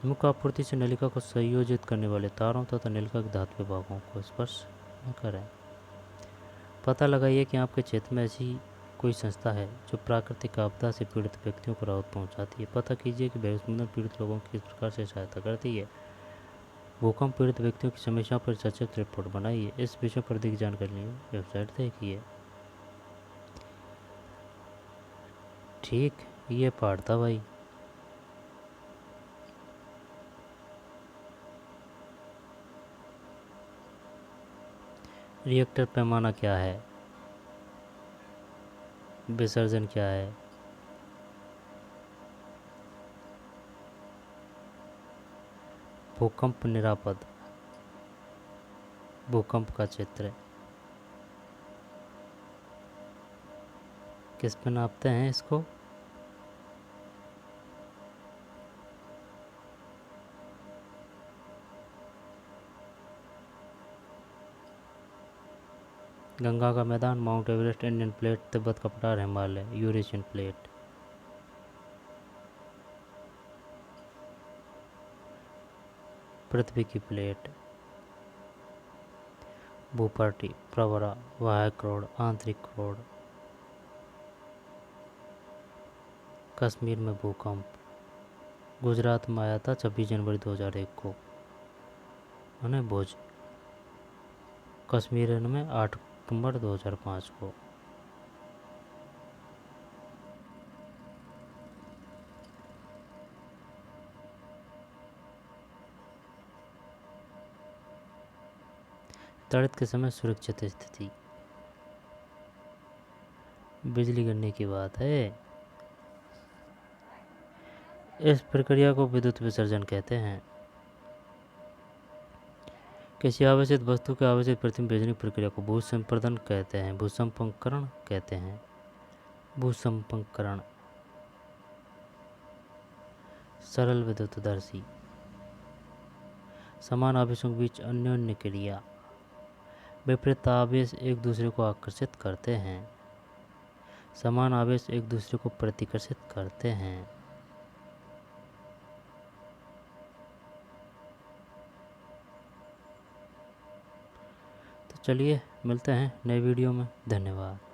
मुख्य आपूर्ति से नलिका को संयोजित करने वाले तारों तथा नलिका के धातु भागों को स्पर्श न करें। पता लगाइए कि आपके क्षेत्र में ऐसी कोई संस्था है जो प्राकृतिक आपदा से पीड़ित व्यक्तियों को राहत पहुंचाती है। पता कीजिए कि भविष्य पीड़ित लोगों की किस प्रकार से सहायता करती है। भूकंप पीड़ित व्यक्तियों की समस्याओं पर सचित्र रिपोर्ट बनाइए। इस विषय पर अधिक जानकारी के लिए वेबसाइट देखिए। ठीक, ये पाठ था भाई। रिएक्टर पैमाना क्या है, विसर्जन क्या है, भूकंप निरापद, भूकंप का क्षेत्र किस पे नापते हैं इसको, गंगा का मैदान, mount Everest, Indian plate, Tibet का पठार, हिमालय, यूरेशियन प्लेट। पृथ्वी की प्लेट, भूपट्टी, प्रवरा, वाहक रोड, आंतरिक रोड। कश्मीर में भूकंप गुजरात में आया था 26 जनवरी 2001 को, है भुज। कश्मीर में 8 अक्टूबर 2005 को। तड़ित के समय सुरक्षित स्थिति, बिजली गिरने की बात है। इस प्रक्रिया को विद्युत विसर्जन कहते हैं। किसी आवेशित वस्तु के आवेशित प्रतिबिंब भेजने की प्रक्रिया को भूसंपर्दन कहते हैं, भूसंपर्करण कहते हैं। भूसंपर्करण। सरल विद्युतदर्शी, समान आवेशों के बीच अन्योन्य क्रिया, विपरीत आवेश एक दूसरे को आकर्षित करते हैं, समान आवेश एक दूसरे को प्रतिकर्षित करते हैं। तो चलिए मिलते हैं नए वीडियो में। धन्यवाद।